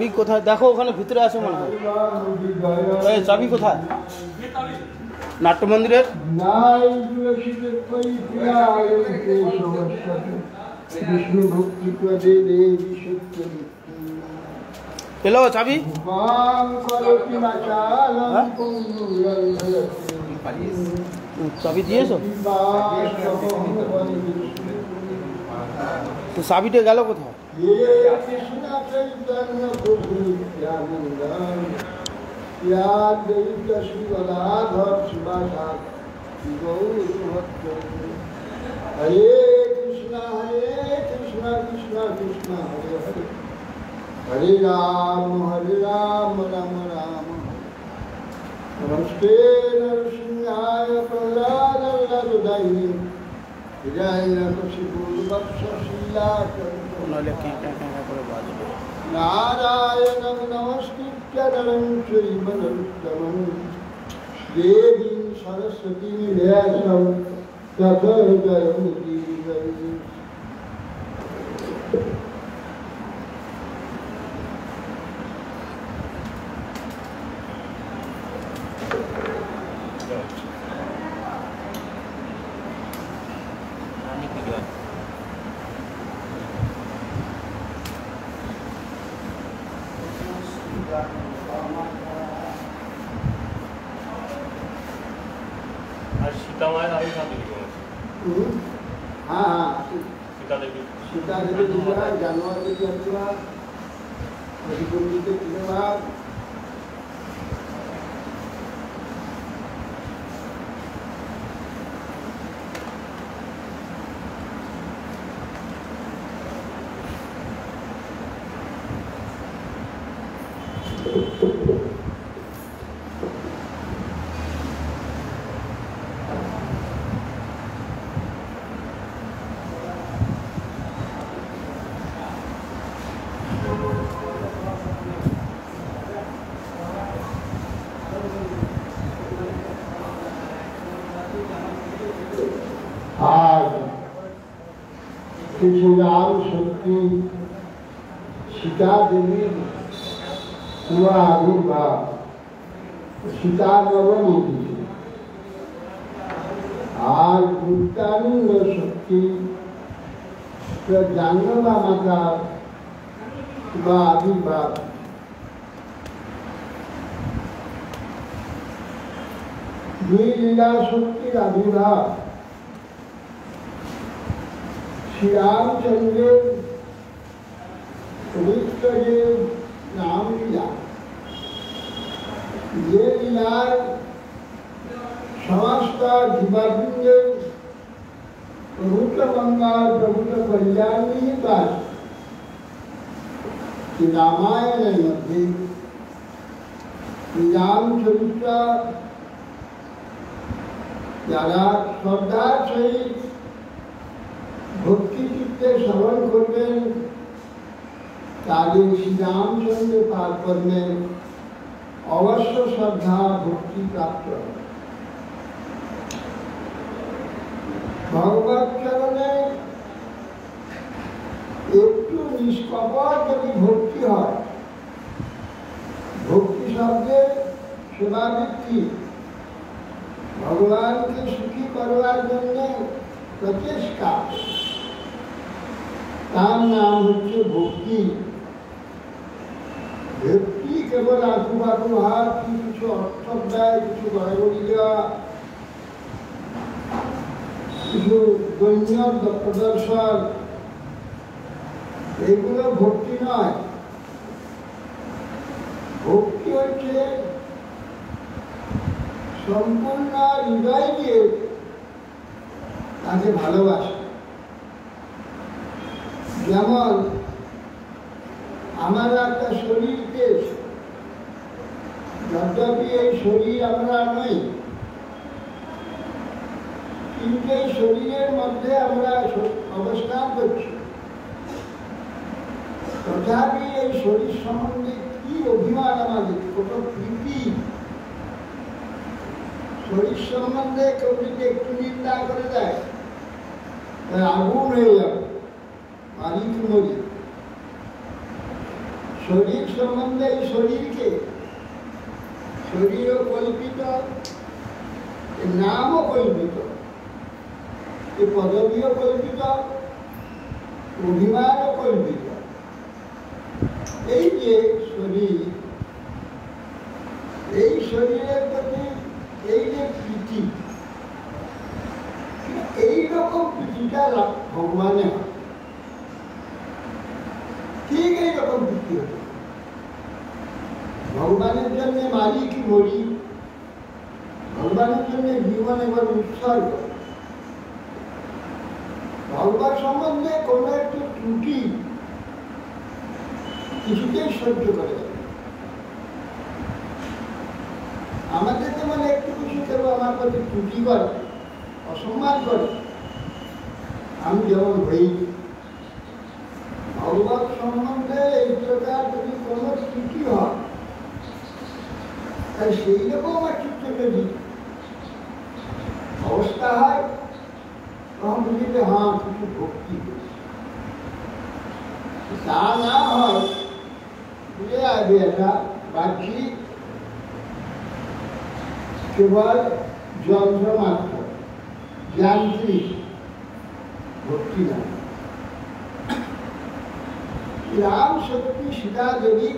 চাবি কোথায় দেখো, ওখানে ভিতরে আছে মনে হয়। চাবি কোথায় নাট্য মন্দিরের? বিষ্ণু ভক্তি পদে দেবী সত্য পেলো চাবি? চাবি দিয়েছো তো? চাবিটা গেল কোথায়? হরে কৃষ্ণ কৃষ্ণ কৃষ্ণ হরে হরে, হরে রাম রাম রাম। নমস্তে নরসিংহায় প্রহ্লাদায় নারায়ণং নমস্কৃত্য নরং চৈব নরোত্তমং দেবীং সরস্বতীং ব্যাসং ততো জয়মুদীরয়ে। सीता माँ अभी कहाँ दिल्ली में? हाँ सीता देवी जानवर के बाद श्री राम शक्ति सीता देवी हुआ आविर्भाव सीता नवमी আর ভূতানন্দ শক্তি জাহ্নবা মাতা বা আবির্ভাব। দুই লীলা শক্তির আবির্ভাব श्री रामचंद्र पवित्र ये नाम लीला, ये लीला समस्त जीवावृंद प्रभुत्व मंगल प्रभुत्व कल्याण बात रामायण मध्य रामचरित्र যারা শ্রদ্ধার সহিত ভক্তি চিত্তে শ্রবণ করবেন তাদের শ্রীরামচন্দ্র পাঠ করবেন অবশ্য শ্রদ্ধা ভক্তি প্রাপ্ত। ভগবত চরণে একটু নিষ্কপট যদি ভক্তি হয়, ভক্তি শব্দের সেবাবৃত্তি ভগবানকে সুখী করবার জন্য প্রচেষ্টা, তার নাম হচ্ছে ভক্তি। ভক্তি কেবল আঁকুবাকু হাত, কিছু অর্থ দেয়, কিছু গড়াগড়ি দেওয়া, কিছু দৈন্য প্রদর্শন, এগুলো ভক্তি নয়। ভক্তি হচ্ছে সম্পূর্ণ হৃদয় দিয়ে তাকে ভালোবাসে। যেমন আমার একটা শরীরকে, যদ্যপি এই শরীর আমরা নই, কিন্তু এই শরীরের মধ্যে আমরা অবস্থান করছি, তথাপি এই শরীর সম্বন্ধে কি অভিমান আমাদের, কত প্রীতি। শরীর সম্বন্ধে কেউ যদি একটু নিন্দা করে দেয় আগুন হয়ে যাবে, মারিক মরি। শরীর সম্বন্ধে এই শরীরকে, শরীরও কল্পিত, এর নামও কল্পিত, এই পদবীও কল্পিত, অভিমানও কল্পিত। এই যে শরীর, এই শরীরের প্রতি এই যে প্রীতি, এইরকম প্রীতিটা ভগবানের হয়, ঠিক এইরকম প্রীতি হবে। ভগবানের জন্য মারি কি মরি, ভগবানের জন্য জীবন এবং উৎসর্গ, ভগবান সম্বন্ধে কোনো একটু ত্রুটি কিছুতেই সহ্য করে যাবে। আমাদের যেমন একটু কিছু কেউ আমার প্রতি ত্রুটি করে, অসম্মান করে, আমি যেমন হই, ভগবান সম্বন্ধে এই প্রকার যদি কোনো ত্রুটি হয়, তাই সেই রকম আমার চিত্ত যদি অবস্থা হয়, তখন বুঝিতে হ্যাঁ কিছু ভক্তি, তা না হয় বুঝে আসবে এটা বাহ্যিক কেবল যন্ত্র মাত্র, যান্ত্রিক ভক্তি না। রাম সত্যি সীতা দেবী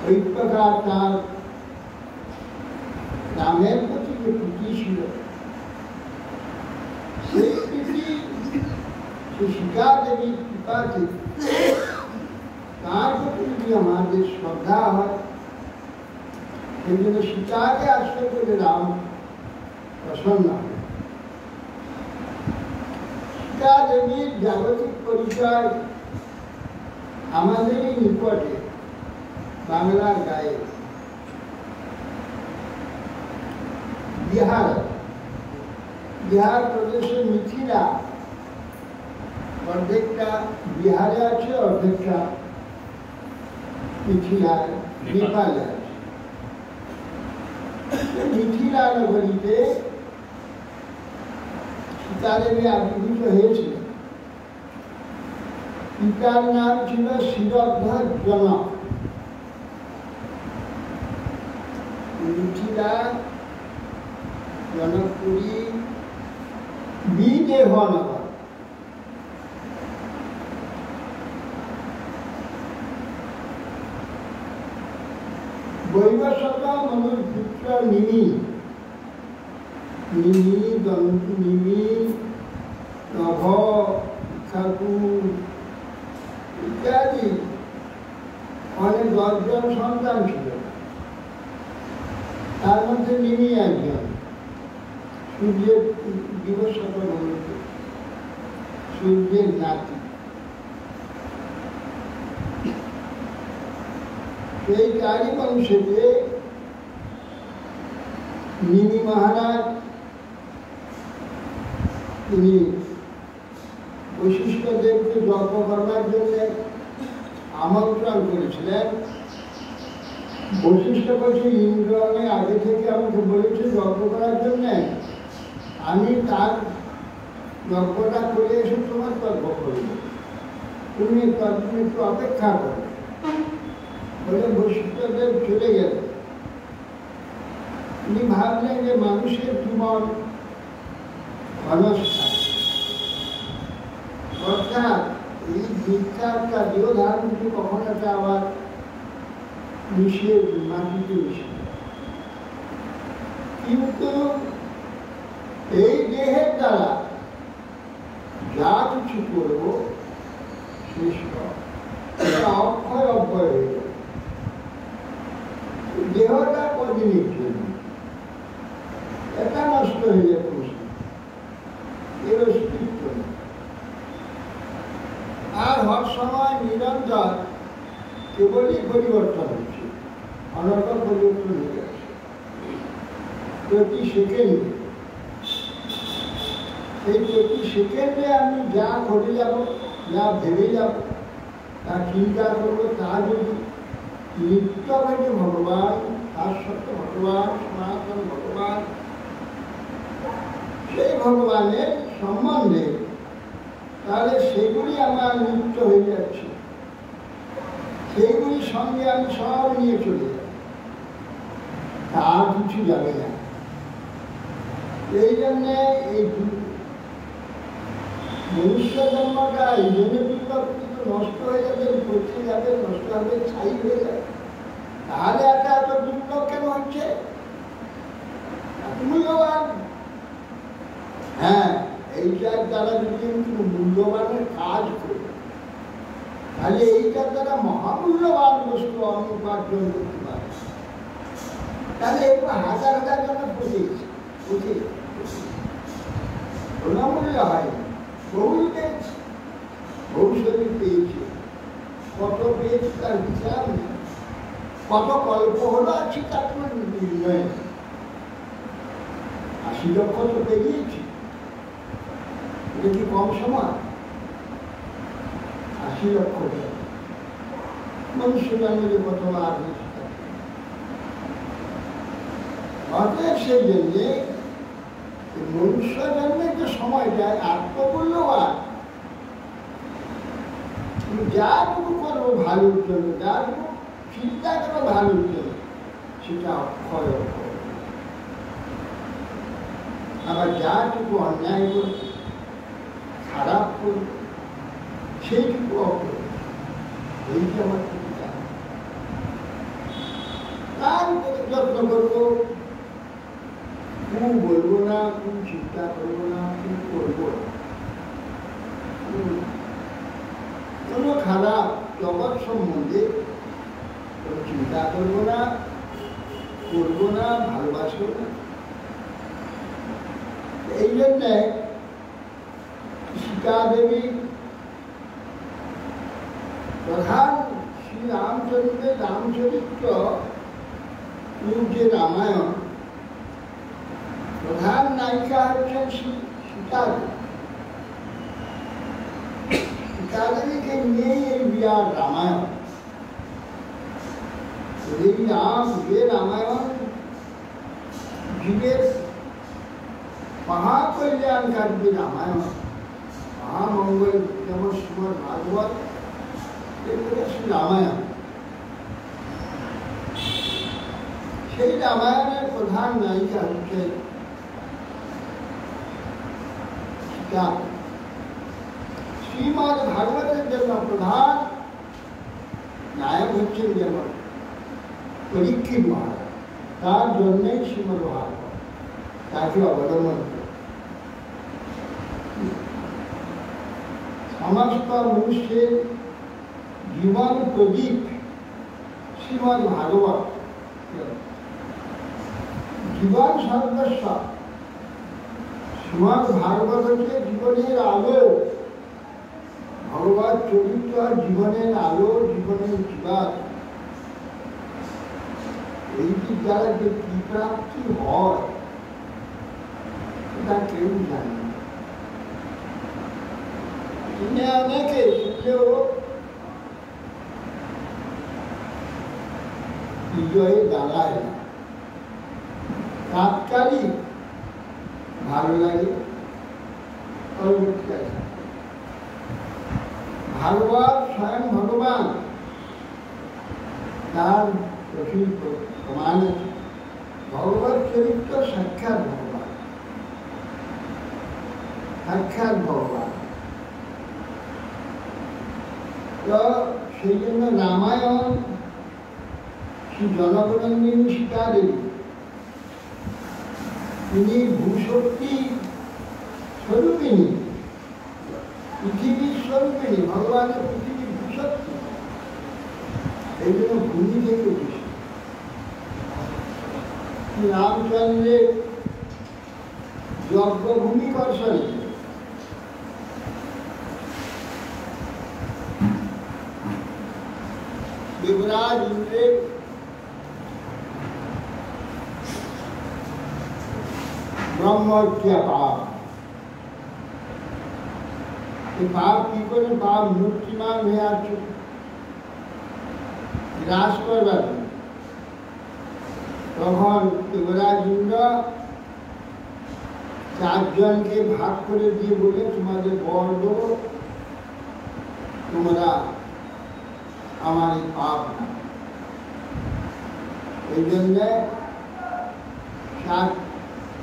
ওই প্রকার তার রামের প্রতি যে প্রীতি ছিল, সেই প্রীতি সীতা দেবীর কৃপাতে তার প্রতি যদি আমাদের শ্রদ্ধা হয়, সেই জন্য সীতাকে আশ্রয় করে রাম প্রসন্ন হয়। সীতা দেবীর জাগতিক পরিচয় আমাদেরই নিকটে বাংলার গায়ে বিহার প্রদেশের মিথিলা অর্ধেকটা বিহারে আছে, অর্ধেকটা মিথিলায় নেপালে আছে। মিথিলা নগরীতে সীতাদেবী আবির্ভূত হয়েছিল। পিতার নাম ছিল শিরধ্বজ জনক। মিথিলা, জনকপুরী, বিদেহনগর। বৈবস্বত মনুর পুত্র নিমি, নভ, ঠাকুর ইত্যাদি অনেক 10 জন সন্তান ছিল। তার মধ্যে নিমি একজন, সূর্যের দিবসত মনুর, সূর্যের নাতি। এই তারই বংশেতে নিমি মহারাজ তিনি বৈশিষ্ট্য দেবকে যজ্ঞ করবার জন্য আমন্ত্রণ করেছিলেন। বৈশিষ্ট্য বলছে, ইন্দ্র আগে থেকে আমাকে বলেছে যজ্ঞ করার জন্য, আমি তার যজ্ঞটা করে এসে তোমার তর্ক করব, তুমি একটু অপেক্ষা করো বলে বৈশিষ্ট্যদেব চলে গেলেন। তিনি ভাবলেন যে মানুষের জীবন ক্ষণস্থায়ী, অর্থাৎ এই মিথ্যাটা দেহ ধারণ কিন্তু কখনো একটা আবার মিশিয়ে মাটিতে মিশে, কিন্তু এই দেহের দ্বারা যা কিছু করব শেষ অক্ষয় অব্যয় হয়ে যাবে। দেহটা কদিনের জন্য, এটা নষ্ট হয়ে যাবে, এর অস্তিত্ব নেই। আর হর সময় নিরন্তর কেবলই পরিবর্তন হচ্ছে, অনর্গল পরিবর্তন হয়ে যাচ্ছে প্রতি সেকেন্ডে। এই প্রতি সেকেন্ডে আমি যা করে যাব, যা ভেবে যাব, তা চিন্তা করবো, তা যদি নিত্যভাবে ভগবান, শাশ্বত ভগবান, সনাতন ভগবান, সেই ভগবানের সম্বন্ধে, তাহলে সেগুলি আমার নিত্য হয়ে যাচ্ছে। সেইগুলির সঙ্গে আমি সব নিয়ে চলে যাই, আর কিছু যাবে না। এই জন্যে এই মনুষ্য জন্মটা এই জন্য দুর্লভ, নষ্ট হয়ে যাবে, পচে যাবে, নষ্ট হবে, ছাই হয়ে যাবে। তাহলে একটা এত দুর্লভ কেন হচ্ছে? মূল্যবান। হ্যাঁ, এইটার দ্বারা যদি একটু মূল্যবানের কাজ করি, তাহলে এইটার দ্বারা মহামূল্যবান বস্তু আমি উপার্জন করতে পারি। তাহলে এগুলো হাজার হাজার জন পচেছে, কোনো মূল্য হয়নি। বহু পেয়েছি, বহু শরীর পেয়েছি, কত পেয়েছি তার হিসাব নেই, কত কল্প হলো আছি তার কোনো নির্ণয়। 80 লক্ষ তো পেরিয়েছি, এটা কি কম সময়? 80 লক্ষ মনুষ্য জন্মে কত লাভ হয়েছে। অতএব সেই জন্যে মনুষ্য জন্মের যে সময়টা আত্মমূল্যবান, যাটুকু করবো ভালোর জন্য, যাটুকু চিন্তা করবো ভালোর জন্য, সেটা অক্ষয় অক্ষয়। আবার যাটুকু অন্যায় করবো, খারাপ করবো, সেইটুকু অক্ষয়। এইটা আমার চিন্তা। তার উপরে যত্ন করবো, কোন বলবো না, কোন চিন্তা করবো না, কোন করবো না, কোনো খারাপ জগৎ সম্বন্ধে কোনো চিন্তা করবো না, করবো না, ভালোবাসবো না। এই জন্যে সীতা দেবী প্রধান শ্রী রামচন্দ্রের রামচরিত্র যে রামায়ণ, প্রধান নায়িকা হচ্ছেন সীতা দেবী। সীতা দেবীকে নিয়েই এই বিরাট রামায়ণ। এই যে রামায়ণ জীবের মহাকল্যাণকারী রামায়ণ, মহামঙ্গল, যেমন শ্রীমদ ভাগবত, এগুলো শ্রী রামায়ণ। সেই রামায়ণের প্রধান নায়িকা হচ্ছে সীতা। শ্রীমদ ভাগবতের জন্য প্রধান নায়ক হচ্ছেন যেমন পরীক্ষিত মহারাজ, তার জন্যই শ্রীমদ ভাগবত, তাকে অবলম্বন করে সমস্ত মনুষ্যের জীবন প্রদীপ শ্রীমদ ভাগবত। জীবন সর্বস্ব, শ্রীমদ ভাগবত হচ্ছে জীবনের আলো। ভগবত চরিত্র জীবনের আলো, জীবনের জীবন। এইটির দ্বারা যে কি প্রাপ্তি হয় এটা কেউ জানে না। অনেকে শিখলেও বিজয়ে দাঁড়ায় না। তাৎকালিক ভালো লাগে, পরবর্তীকালে ভাগবত স্বয়ং ভগবান, তার প্রমাণ আছে। ভগবত চরিত্র সাক্ষাৎ ভগবান, সাক্ষাৎ ভগবান। তো সেই জন্য রামায়ণ শ্রী জনকনন্দিনী সীতা দেবী, তিনি ভূশক্তি স্বরূপিণী, পৃথিবীর স্বরূপিণী, ভগবানের পৃথিবীর ভূশক্তি। এই জন্য ভূমি থেকে উঠেছে। রামচন্দ্রের যজ্ঞভূমি কর্ষণে দেবরাজ ইন্দ্রের ব্রহ্মহত্যা পাপ। এই পাপ কি করে? পাপ মূর্তিমান হয়ে আছে, গ্রাস করবার। তখন দেবরাজ ইন্দ্র 4 জনকে ভাগ করে দিয়ে বলে, তোমাদের বর দেব, তোমরা আমার এই পাপ না। এই জন্যে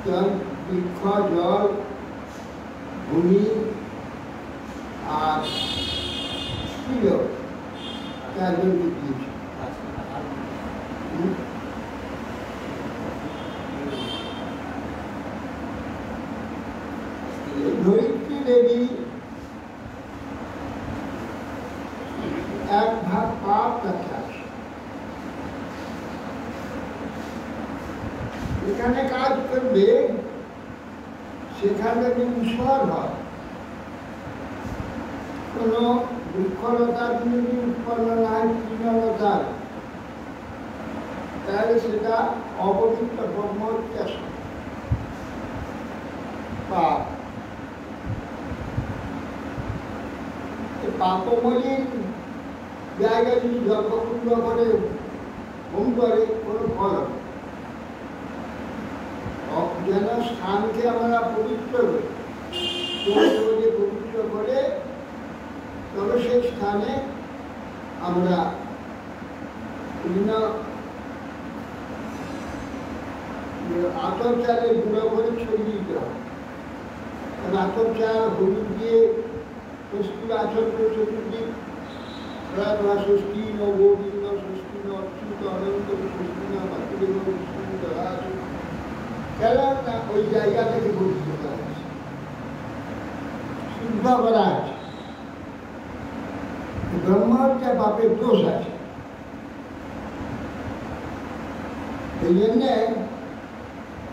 জল, বৃক্ষ, জল, ভূমি আর স্ত্রীও চারজনকে দিয়েছে। ধরিত্রী দেবী এক ভাগ পাপ কাছে আছে, এখানে কাজ করবে, সেখানে যদি ঈশ্বর হয়, কোন বৃক্ষলতার যদি উৎপন্ন না হয় তৃণলতার, তাহলে সেটা অপবিত্র ব্রহ্ম হত্যা পাপ। পাপমলির জায়গায় যদি যজ্ঞকুণ্ড করে হোম করে কোনো ফল হবে, যেন স্থানকে আমরা পবিত্র করি, পবিত্র করে তবে সেই স্থানে আমরা বিভিন্ন আতর চালে গুঁড়ো করে ছড়িয়ে দিতে হবে। কারণ আতর চাল হলুদ দিয়ে ষষ্ঠী আচর করে চতুর্দিক ষষ্ঠী ন গোবিন্দ, ষষ্ঠী ন অচ্যুত অনন্ত, ষষ্ঠী ন বাসুদেব, বিষ্ণু দয়া আছে, কেন না ওই জায়গা থেকে পবিত্র করা আছে, শুদ্ধ করা আছে। ব্রহ্মহত্যা পাপের দোষ আছে, এই জন্যে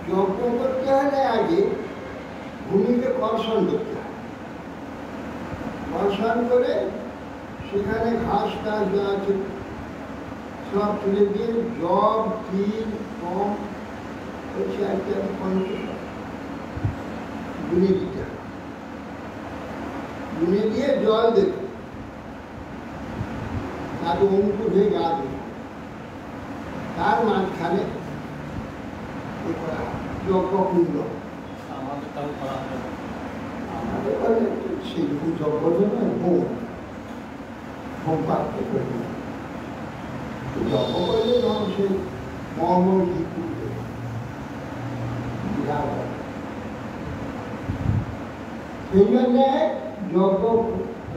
যজ্ঞ করতে হলে আগে ভূমিকে কর্ষণ করতে হয়, কর্ষণ করে সেখানে ঘাস টাস যা আছে সব তুলে দিয়ে জব, তিল, কম বুনে দিতে হবে, বুনে দিয়ে জল দেবে, তাকে অঙ্কুর হয়ে গা দেবে, তার মাঝখানে যজ্ঞকুণ্ড। আমাদের সেরকম যজ্ঞ নয়, হোম পাত্র করে যজ্ঞ করলে তখন সে মর্ম ঘি করবে। সেই জন্যে যজ্ঞ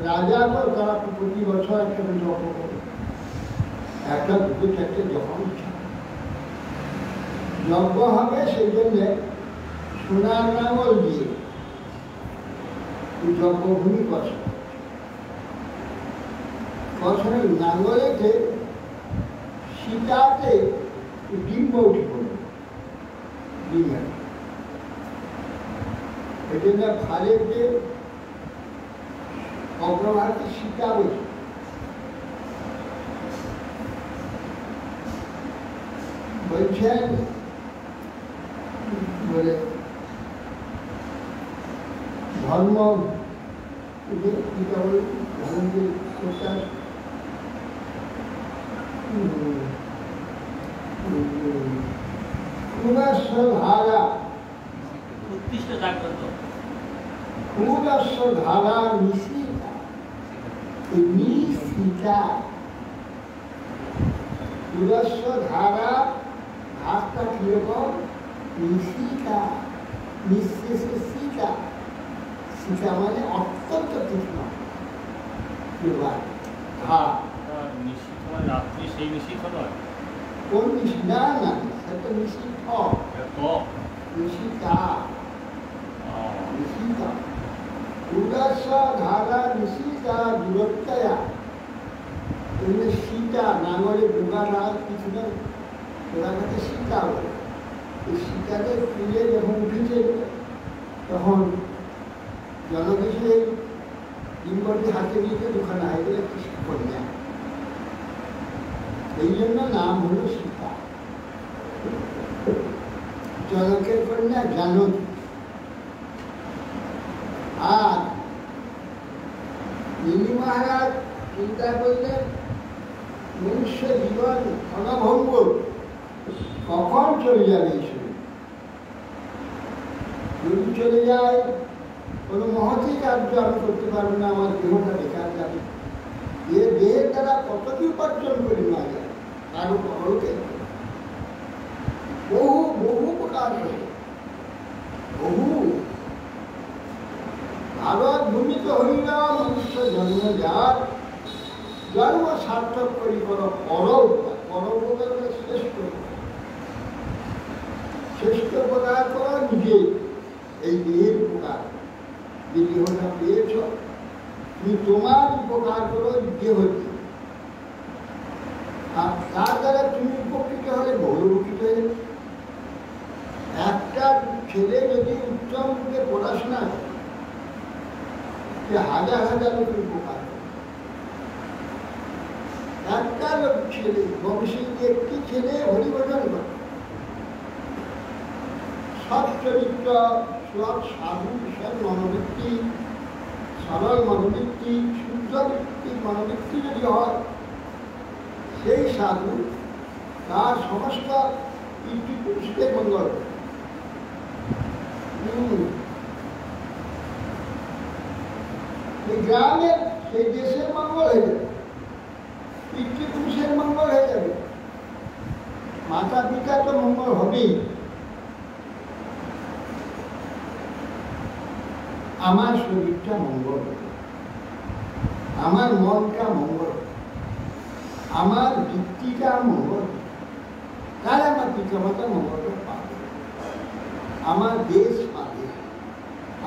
রাজা তো তারা প্রতি বছর একটা যজ্ঞ করে, একটা দুটো চারটে যখন ইচ্ছা যজ্ঞ হবে, সেই জন্যে সোনার নাঙল দিয়ে যজ্ঞভূমি কষা, কষানোর নাঙলেতে সীতাতে ডিম্ব উঠে পড়বে, ডিমের এই জন্য ফালের যে অগ্রভাগে সীতা বসে, বলছেন বলে ধর্ম ধর্মের প্রচার ধারা ধারা নিশিতা, নিশিতা ধারা ঘাসটা কিরকম নিশিতা, নিঃশেষে সীতা, সীতা মানে অত্যন্ত কৃষ্ণ রাত্রি সেই নিশীথ নয়, কোন নিশি না না সেটা নিশিথ নিশিতা, নিশিতা উদাস ধারা নিশিতা দূরত্বয়া। এমনি সীতা নাঙলে বোগা না কিছু না, ওরা কাছে সীতা বলে। এই সীতাকে তুলে যখন উঠেছে তখন জনকেশে ডিম্বটি হাতে নিয়ে দুখানা হয়ে গেলে কৃষ্ণ কন্যা, এই জন্য নাম হল সীতা। জনকের কন্যা জানকী। আর নীলি মহারাজ চিন্তা করলেন মনুষ্য জীবন অনভঙ্গ, কখন চলে যাবে এই শরীর, যদি চলে যায় কোনো মহতী কার্য আমি করতে পারবো না, আমার দেহটা বেকার যাবে। এ দেহের দ্বারা কত কি উপার্জন করি না যায়, কারো পরলোকে বহু বহু প্রকার করে, বহু ভারত ভূমিতে হইল মনুষ্য জন্ম যার, জন্ম সার্থক করি করো পর উপকার। পর উপকার হলো শ্রেষ্ঠ উপকার। শ্রেষ্ঠ উপকার করো নিজে, এই দেহের উপকার। যে দেহটা পেয়েছ তুমি তোমার উপকার করো দেহকে, আর তার দ্বারা তুমি উপকৃত হলে বহু উপকৃত হয়ে যাবে। একটা ছেলে যদি উত্তম রূপে পড়াশোনা করে, সে হাজার হাজার লোকের উপকার করে। একটা ছেলে বংশী একটি ছেলে হরিভজন করে, সৎ চরিত্র, সৎ সাধু, সৎ মনোবৃত্তি, সরল মনোবৃত্তি, শুদ্ধ বৃত্তি মনোবৃত্তি যদি হয়, সেই সাধু তার সমস্ত পিতৃপুরুষকে মঙ্গল করে। এই গ্রামের, সেই দেশের মঙ্গল হয়ে যাবে, পিতৃপুরুষের মঙ্গল হয়ে যাবে, মাতা পিতা তো মঙ্গল হবেই। আমার শরীরটা মঙ্গল, আমার মনটা মঙ্গল, আমার বৃত্তিটা মঙ্গল, তাহলে আমার পিতামাতা মঙ্গলটা পাবে, আমার দেশ পাবে,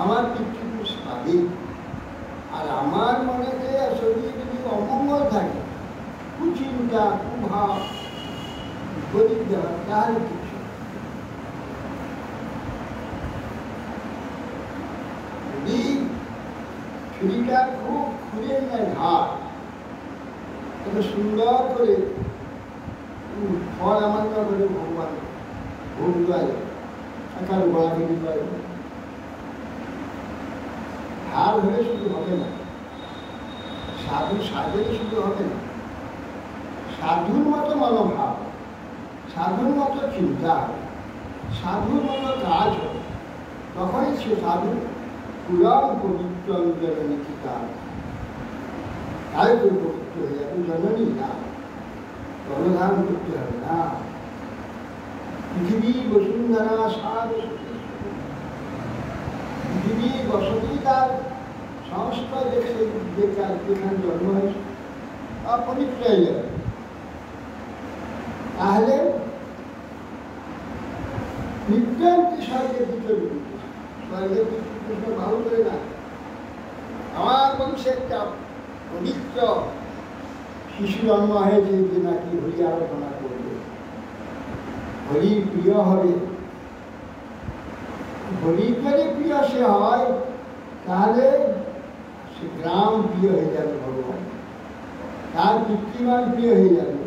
আমার পিতৃপুরুষ পাবে। আর আমার মনেতে শরীরে যদি অমঙ্গল থাকে, কুচিন্তা, কুভাব, গরিব দেওয়া, তাহলে কিছু যদি ছুরিটা খুব খুঁড়ে নেয় ঘাট, এত সুন্দর করে ফল আমার করে ভগবান ভোগ দেয়, কারো গলা থেকে পায়। ধার হলে শুধু হবে না, সাধু সাজলে শুধু হবে না, সাধুর মতো মনোভাব, সাধুর মতো চিন্তা, সাধুর মতো কাজ হবে, তখনই সে সাধু পুরাণ পবিত্র জননী কাজ, তাই তো পবিত্র হয়ে যাবে। জননী না, জনধারণ করতে হবে না। পৃথিবী বসুন্ধরা সার, পৃথিবী বসতি তার সমস্ত দেশে যেখানে জন্ম হয়েছে অপবিত্র হয়ে যাবে। তাহলে নিত্যান্তি স্বর্গের ভিতরে স্বর্গের কৃষ্ণ ভালো করে না, আমার বংশে একটা পবিত্র শিশু জন্ম হয়েছে যে নাকি হরি আরাধনা করবে, হরি প্রিয় হবে। হরির যদি প্রিয় সে হয়, তাহলে সে গ্রাম প্রিয় হয়ে যাবে ভগবান, তার পিতৃমান প্রিয় হয়ে যাবে,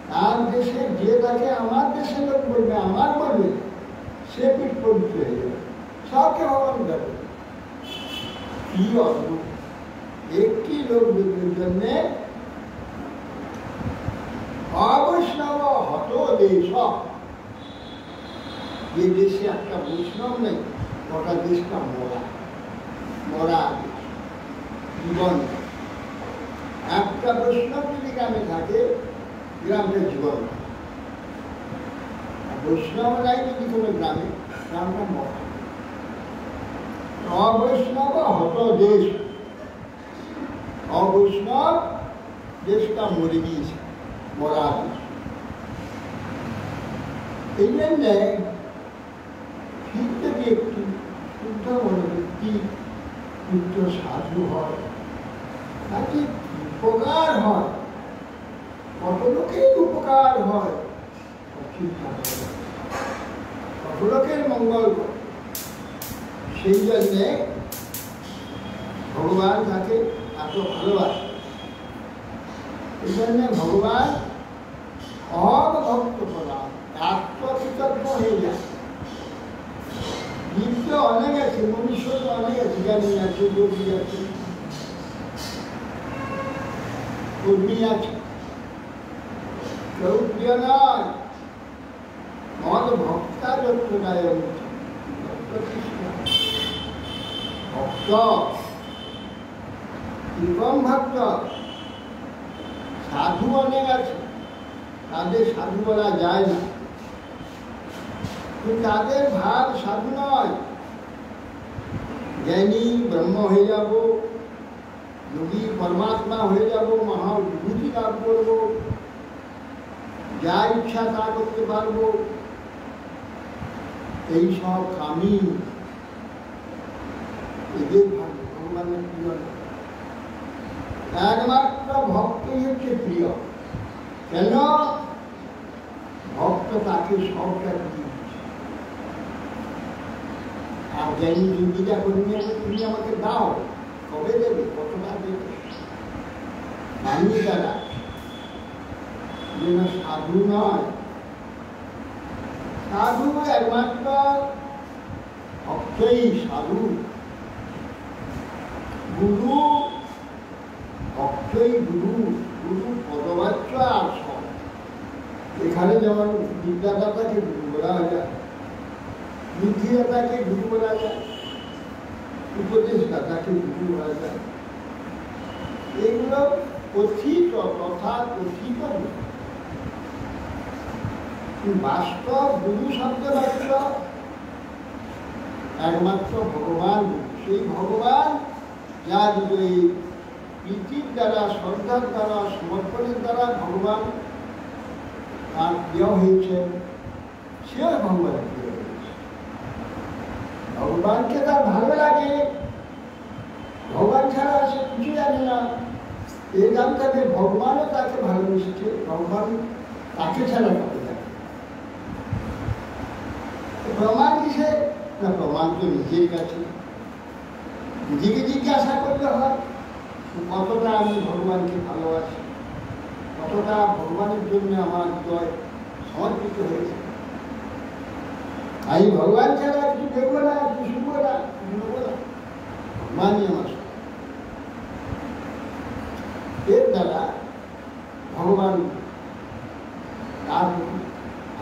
তার দেশে যে তাকে আমার দেশের লোক বলবে, আমার বলবে, সে পিঠ পবিত্র হয়ে যাবে, সবকে ভগবান দেবে। কি অদ্ভুত! একটি লোক জন্যে অবৈষ্ণব হত দেশ, যে দেশে একটা বৈষ্ণব নেই, গোটা দেশটা মরা, মরা দেশ, জীবন। একটা বৈষ্ণব যদি গ্রামে থাকে, গ্রামটা জীবন। বৈষ্ণব নাই যদি কোনো গ্রামে, গ্রামটা মরা। অবৈষ্ণব হত দেশ, অবৈষ্ণব দেশটা মরে গিয়েছে, মরা দেশ। এই জন্যে ঠিক থেকে একটি শুদ্ধ মনোবৃত্তি, শুদ্ধ সাধু হয়, তাকে উপকার হয়, কত লোকের উপকার হয়, কত লোকের মঙ্গল করে। সেই জন্যে ভগবান তাকে এত ভালোবাসে। এই জন্যে ভগবান অভক্ত করা, আত্মকৃতজ্ঞ হয়ে যায়। জীব তো অনেক আছে, মনুষ্য তো অনেক আছে, জ্ঞানী আছে, যোগী আছে, কর্মী আছে, কেউ প্রিয় নয়। মদ ভক্তা যত গায় ভক্ত, কীরকম ভক্ত? সাধু অনেক আছে, তাদের সাধু বলা যায় না, কিন্তু তাদের ভাব সাধু নয়। জ্ঞানী ব্রহ্ম হয়ে যাব, যোগী পরমাত্মা হয়ে যাব, মহাবিভূতি লাভ করব, যা ইচ্ছা তা করতে পারবো, এই সব কামি এদের ভগবানের প্রিয়। একমাত্র ভক্তই হচ্ছে প্রিয়। কেন? ভক্ত তাকে সবটা দিয়ে দিচ্ছে। আর জ্ঞানী যোগীরা করিয়ে তুমি আমাকে দাও, কবে দেবে, কতটা দেবে? মানি তারা যেন সাধু নয়। সাধু একমাত্র ভক্তই সাধু। গুরু ভক্তই গুরু, গুরু পদবাচ্য আর সব। এখানে যেমন বিদ্যাদাতাকে গুরু বলা যায়, বুদ্ধিদাতাকে গুরু বলা যায়, উপদেশদাতাকে গুরু বলা যায়। এগুলো কথিত তথা কথিত, বাস্তব গুরু শব্দের অর্থ একমাত্র ভগবান। সেই ভগবান যার এই প্রীতির দ্বারা, শ্রদ্ধার দ্বারা, সমর্পণের দ্বারা ভগবান তার প্রিয় হয়েছে, সে ভগবানের প্রিয় হয়েছে। ভগবানকে তার ভালো লাগে, ভগবান ছাড়া সে কিছু জানে না। এই জানতে ভগবানও তাকে ভালোবেসেছে, ভগবান তাকে ছাড়া কাউকে জানে। প্রমাণ কিসে? না, প্রমাণ তো নিজের কাছে। নিজেকে জিজ্ঞাসা করতে হয় কতটা আমি ভগবানকে ভালোবাসি, কতটা ভগবানের জন্য আমার হৃদয় সমর্পিত হয়েছে। আমি ভগবান ছাড়া কিছু দেখবো না, কিছু শুনবো না, কিছু নেবো না, ভগবানই আমার। এর দ্বারা ভগবান তার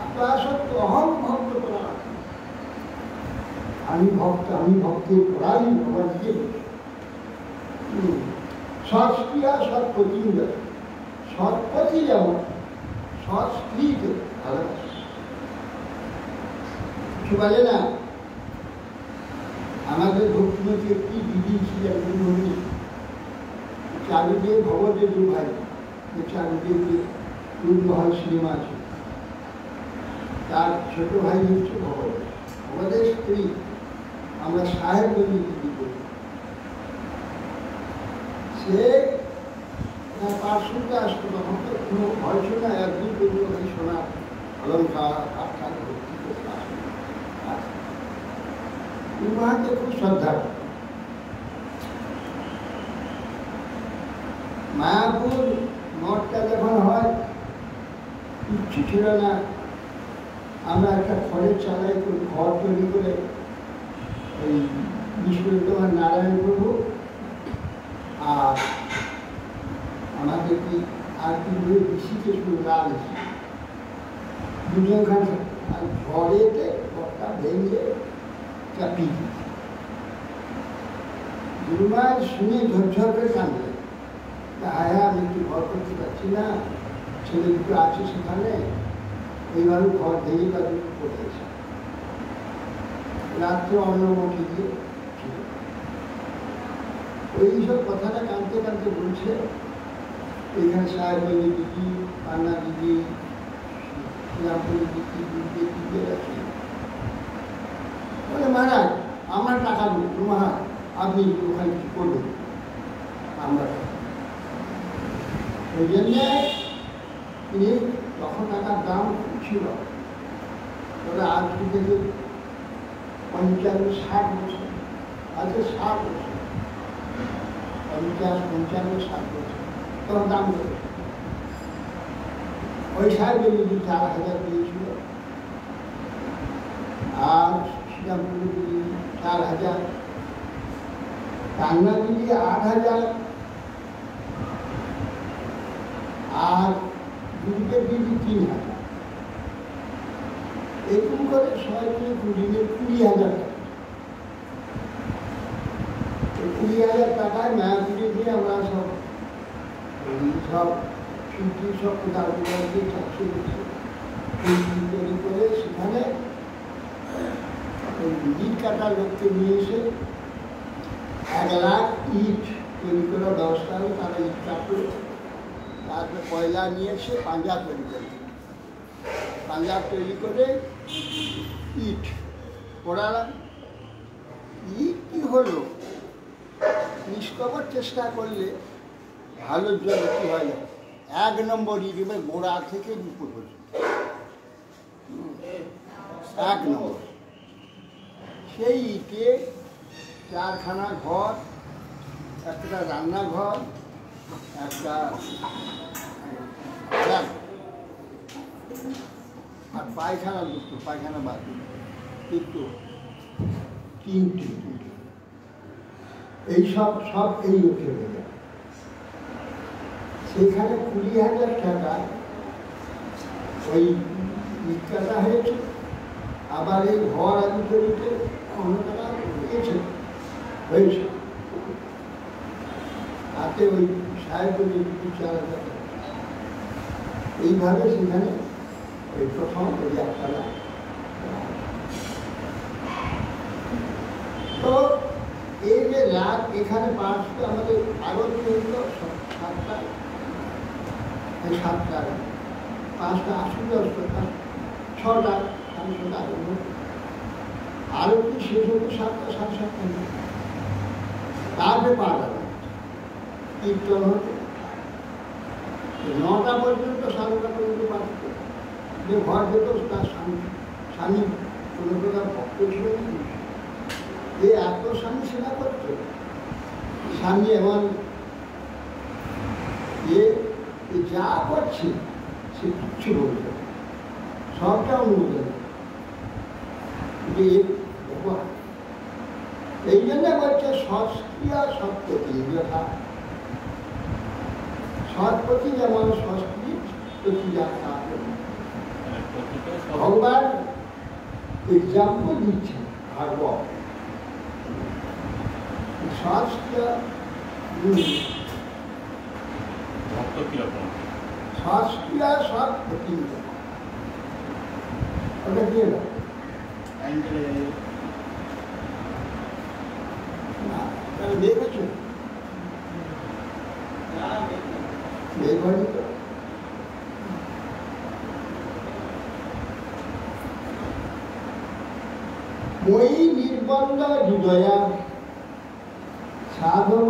আত্মাসক্ত অহং ভক্ত করা। আমি ভক্ত, আমি ভক্তের করাই ভগবান দিয়ে সৎক্রিয়া সৎপতি, সৎপতি যেমন সৎ স্ত্রীকে ভালোবাসে। কিছু বলে না, আমাদের ভক্তিমতী একটি দিদি ছিলেন, গুরুমণি, চারুদেব ভগবতের দু ভাই, চারুদেবকে দুর্মহল সিনেমা আছে, তার ছোট ভাই হচ্ছে ভগবত, আমাদের স্ত্রী। আমরা সাহেব বলি দিদি করি। সে পার্শ্বতে আসতো, তখন তো কোনো ভয় ছিল না, একদিন করবো এই সোনা অলঙ্কার আখ্যান ভর্তি করতে আসতো। মাকে খুব শ্রদ্ধা। মায়াপুর মঠটা যখন হয়, কিচ্ছু ছিল না, আমরা একটা খড়ের চালায় ঘর তৈরি করে ওই বিশ্ববিদ্যালয় নারায়ণ প্রভু আর আমাদের কি আর কি ঋষিকে শুধু লাল ঋষি দুজনখানে, আর ঝড়েতে ঘরটা ভেঙে চাপি গুরুমায় শুনে ঝরঝর করে কাঁদলেন। হ্যাঁ, আমি একটু ঘর করতে পারছি না, ছেলে দুটো আছে সেখানে, এইভাবে ঘর ভেঙে তাদের পড়েছে। রাত্রে অন্নমুখী দিয়ে ওইসব কথাটা কাঁদতে কাঁদতে বলছে। এখানে সাহেব দিদি, পান্না দিদি, শ্রীরামপুরি দিদি, দুধে দিদি আছে। বলে মহারাজ আমার টাকা দেবো, মহারাজ আপনি ওখানে কি করবেন, আমরা ওই জন্যে তিনি তখন টাকার দাম ছিল, তবে আজ থেকে 55-60 বছর, আজকে 60 বছর, 50-55-60 বছর তখন দাম করে। ওই সাহেব যদি 4000 দিয়েছিল, আর শ্রীরামপুরে যদি 4000, কান্না যদি 8000, আর দুদিকে দিদি 3000, এরকম করে 20,000 টাকা। 20,000 টাকায় মায়াপুরে দিয়ে আমরা সব সুতি সব দাঁড়িয়ে চাকরি তৈরি করে সেখানে ইট কাটা লোককে নিয়ে এসে 1,00,000 ইট তৈরি করে ব্যবস্থা হলো। তারা ইট কাটলো, তারপরে কয়লা নিয়ে এসে পাঞ্জাব তৈরি করে, পাঞ্জাব তৈরি করে ইট পড়ালাম। ইট কি হলো, নিষ্কবর চেষ্টা করলে ভালোর জন্য কি হয় না, 1 নম্বর ইট এবার গোড়া থেকে উপর পর্যন্ত 1 নম্বর। সেই ইটে 4খানা ঘর, একটা রান্নাঘর, একটা আর পায়খানা দুটো, পায়খানা বাথরুম কিন্তু 3টে, এইসব সব এই উঠে গেল। সেখানে 20,000 টাকা ওই ইট কাটা হয়েছে। আবার এই ঘর আদি তৈরিতে অন্য টাকা দিয়েছে হয়েছে, তাতে ওই সাহেব 4,000 টাকা। এইভাবে সেখানে ওই প্রথম ওই একতলা। তো এই যে রাত এখানে 5টা, আমাদের আরো চলল 7টা, 5টা 80 6টা, আরো কি শেষ হতো 7টা 7:30। তারপরে 5টা কীর্তন হতো 9টা পর্যন্ত, 9:30 পর্যন্ত পাঠত। যে ঘর যেত তার স্বামী কোনো প্রকার ভক্ত ছিল না, যে এত স্বামী সেবা করত। স্বামী এমন যা করছে সে কিচ্ছু বলছে, সবটা অনুমোদন। এই জন্য বলছে সৎক্রিয়া সৎপতি, যথা সৎপতি যেমন সংস্কৃত প্রতি যাত্রা। ভগবান এক্সাম্পল দিচ্ছেন ভাগবত। সৎক্রিয়া ভক্ত কিরকম? সৎক্রিয়া সৎপতি, ওটা দিয়ে দাও। দেখেছো মই নির্বন্ধ হৃদয়া সাধব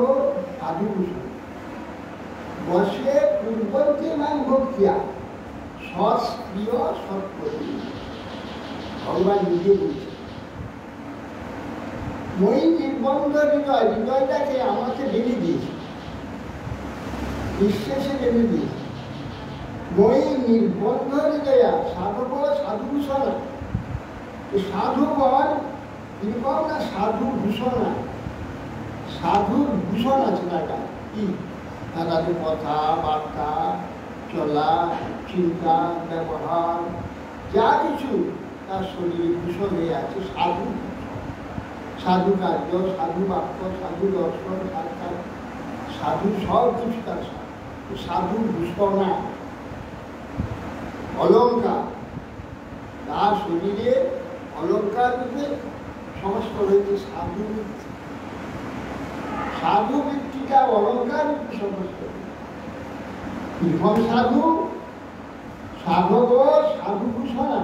সাধুভূষণ বসে পূর্বন্তে মান ভক্তিয়া সৎক্রিয় সৎপতি। ভগবান নিজে বলছে মই নির্বন্ধ হৃদয়, হৃদয়টাকে আমাকে বেঁধে দিয়েছে, বিশ্বাসে বেঁধে দিয়েছে। মই নির্বন্ধ হৃদয়া সাধব সাধুভূষণ। সাধুগণ এরকম না, সাধু ভূষণ, সাধুর ভূষণ আছে টাকা কি, তাদের কথা বার্তা চলা চিন্তা ব্যবহার যা কিছু তার শরীরে ভূষণ হয়ে আছে। সাধু, সাধু কার্য, সাধু বাক্য, সাধু দর্শন, সাক্ষাৎ, সাধু সব কিছু তার সাধু ভূষণা। অলঙ্কার, তার শরীরে অলঙ্কার রূপে সমস্ত রয়েছে সাধু। সাধু বৃত্তিটা অলঙ্কার রূপে সমস্ত। প্রথম সাধু সাধব সাধুভূষণা,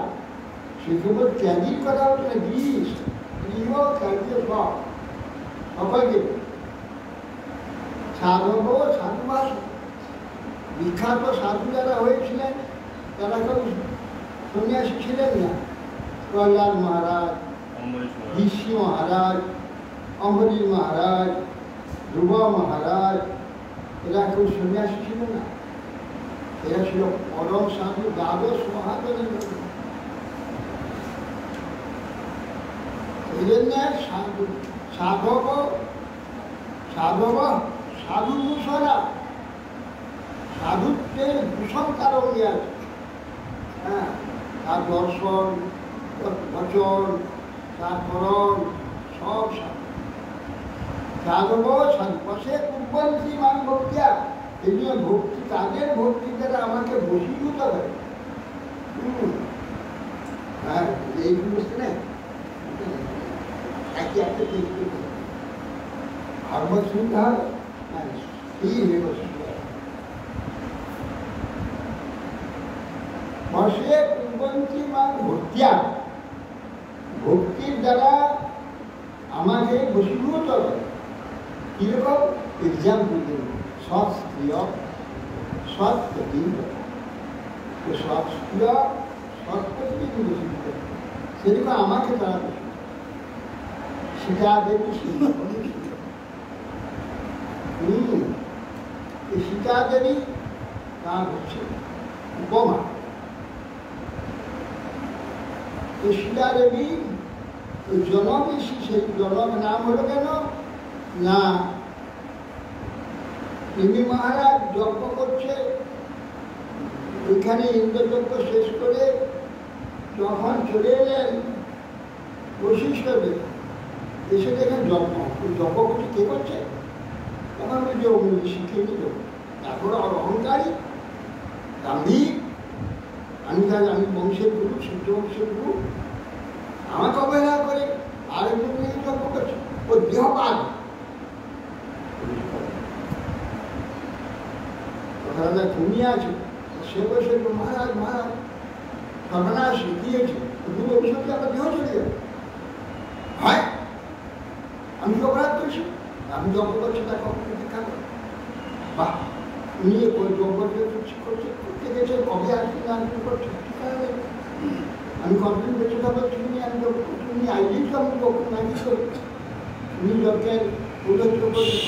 সে কেবল ত্যাগী করা হচ্ছে গৃহ গৃহ কার্য সব সকলকে। সাধব সাধুভাষ, বিখ্যাত সাধু যারা হয়েছিলেন তারা কেউ সন্ন্যাসী ছিলেন না। প্রহ্লাদ মহারাজ, ঋষি মহারাজ, অম্বরীশ মহারাজ, ধ্রুব মহারাজ, এরা কেউ সন্ন্যাসী ছিল না। এরা ছিল পরম সাধু, দ্বাদশ মহাজনের। এই জন্য সাধব সাধব সাধুভূষণা, সাধুত্বের ভূষণ কারণ আছে। হ্যাঁ, তার দর্শন, বচন, তার করণ সব সাধব সাধু বসে পূর্বন্তি মান ভক্তিয়া। এই নিয়ে ভক্তি তাদের ভক্তি দ্বারা আমাকে বসীভূত করে। হ্যাঁ, এই বুঝতে না একে একে দেখতে ভাগবত শুনতে হবে। বসে কুবন্তী মান ভক্তিয়া, ভক্তির দ্বারা আমাকে বসীভূত করে। কিরকম এক্সাম্পল দেব, সৎ স্ত্রীয় সৎ প্রতি, সৎ স্ত্রীয় সৎ প্রতি বসীভূত, সেরকম আমাকে তারা সীতা দেবী সীতা দেবী তার হচ্ছে উপমা। সীতা দেবী জনম এসি, সেই জনম নাম হলো কেন না তিনি মহারাজ যজ্ঞ করছে, ওইখানে ইন্দ্রযজ্ঞ শেষ করে যখন চলে এলেন বশিষ্ঠদেব, এসে দেখেন যজ্ঞ করছে, কে করছে? তখন ওই যে শিখিয়ে নিল। তারপরে অহংকারী গাম্ভীর, আমি বংশের গুরু, সূর্য বংশের গুরু, আমাকে অবহেলা করে আরেকজন নিয়ে যজ্ঞ করছে। ও দেহপাত, রাজা ঘুমিয়ে আছে, সে বসে মহারাজ মহারাজ সর্বনাশ দিয়েছে, গুরু অভিশাপে আমার দেহ চলে যাবে। হয় আমি অপরাধ করছি, আমি যজ্ঞ করছি, তাকে অপেক্ষা করি। বাহ, নিয়ে যজ্ঞ করতে গেছে, কবে আসবে না আসবে করছে, ঠিক আছে আমি কতদিন বেঁচে থাকবো তুমি, আমি যজ্ঞ তুমি আইলেই তো আমি যজ্ঞ নাকি করি, তুমি যজ্ঞের উল্লেখ করছি।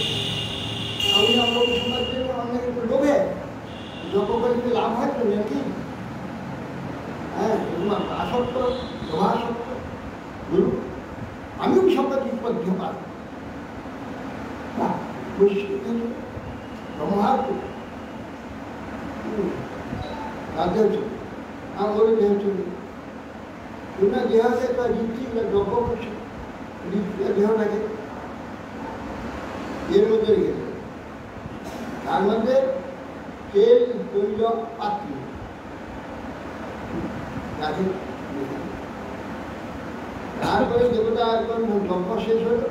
আমি আমার সমাজ জন্য অনেক লোভে যজ্ঞ করে যদি লাভ হয় তো নাকি? হ্যাঁ, তোমার আসক্ত, লোভাসক্ত গুরু, আমিও সম্পদ বিপদ পাব। রাধে আমার বলে দেহ চলে তোমার দেহকে তো ঋত্বিকরা যজ্ঞ করছে, ঋত্বিকা দেহ লাগে এর মধ্যে রেখে দেবে। তার মধ্যে তেল তৈল পাত্র রাখে। তারপরে দেবতা একবার যজ্ঞ শেষ হলো,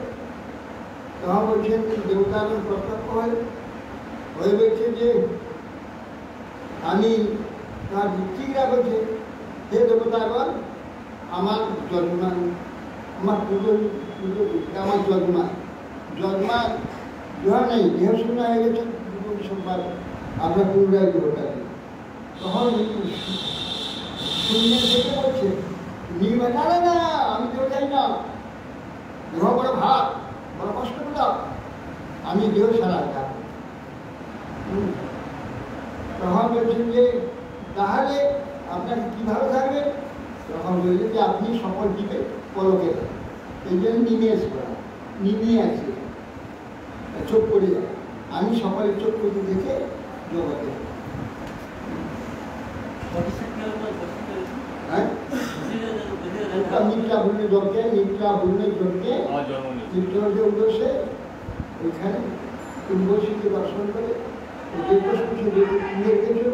তখন বলছেন দেবতা একবার প্রত্যক্ষ হয়ে বলছে যে আমি তার ঋত্বিকরা বলছে, হে দেবতাগণ, আমার যজমান, আমার পুজো আমার যজমান দেহ নেই, দেহ শূন্য হয়ে গেছে, সম্পাদ আপনার পুনরায় দেহটা নেই। তখন শূন্য থেকে বলছে না না না, আমি দেহ চাই না, দেহ বড় ভাত, বড় কষ্ট পেলাম, আমি দেহ ছাড়া যাব। তখন বলছেন যে তাহলে আপনাকে কীভাবে থাকবেন? তখন বললেন যে আপনি সকল দিকে পলকে, এই জন্য নিমে আছে, চোখ করে যায়, আমি সকলের চোখ করে দেখে জগতে। হ্যাঁ, নিদ্রা ভুললে জগকে, নিদ্রা ভুললে জগকে, নিদ্রা উদ্দেশ্যে ওইখানে কুম্ভশীকে দর্শন করে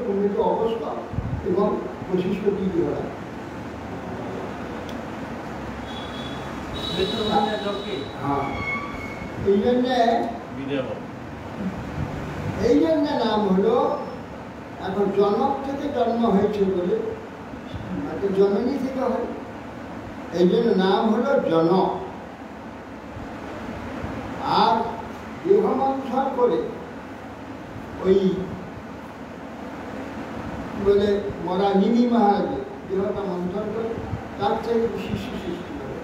কুম্ভিত অবস্থা এবং বশিষ্ঠ কি হয়। হ্যাঁ, এই জন্যে নাম হলো, এখন জনক থেকে জন্ম হয়েছে বলে, জননী থেকে হয়, এই জন্য নাম হলো জনক। আর দেহ মন্থন করে ওই বলে মরা নিমি মহারাজের দেহটা মন্থন করে তার থেকে শিশু সৃষ্টি করে,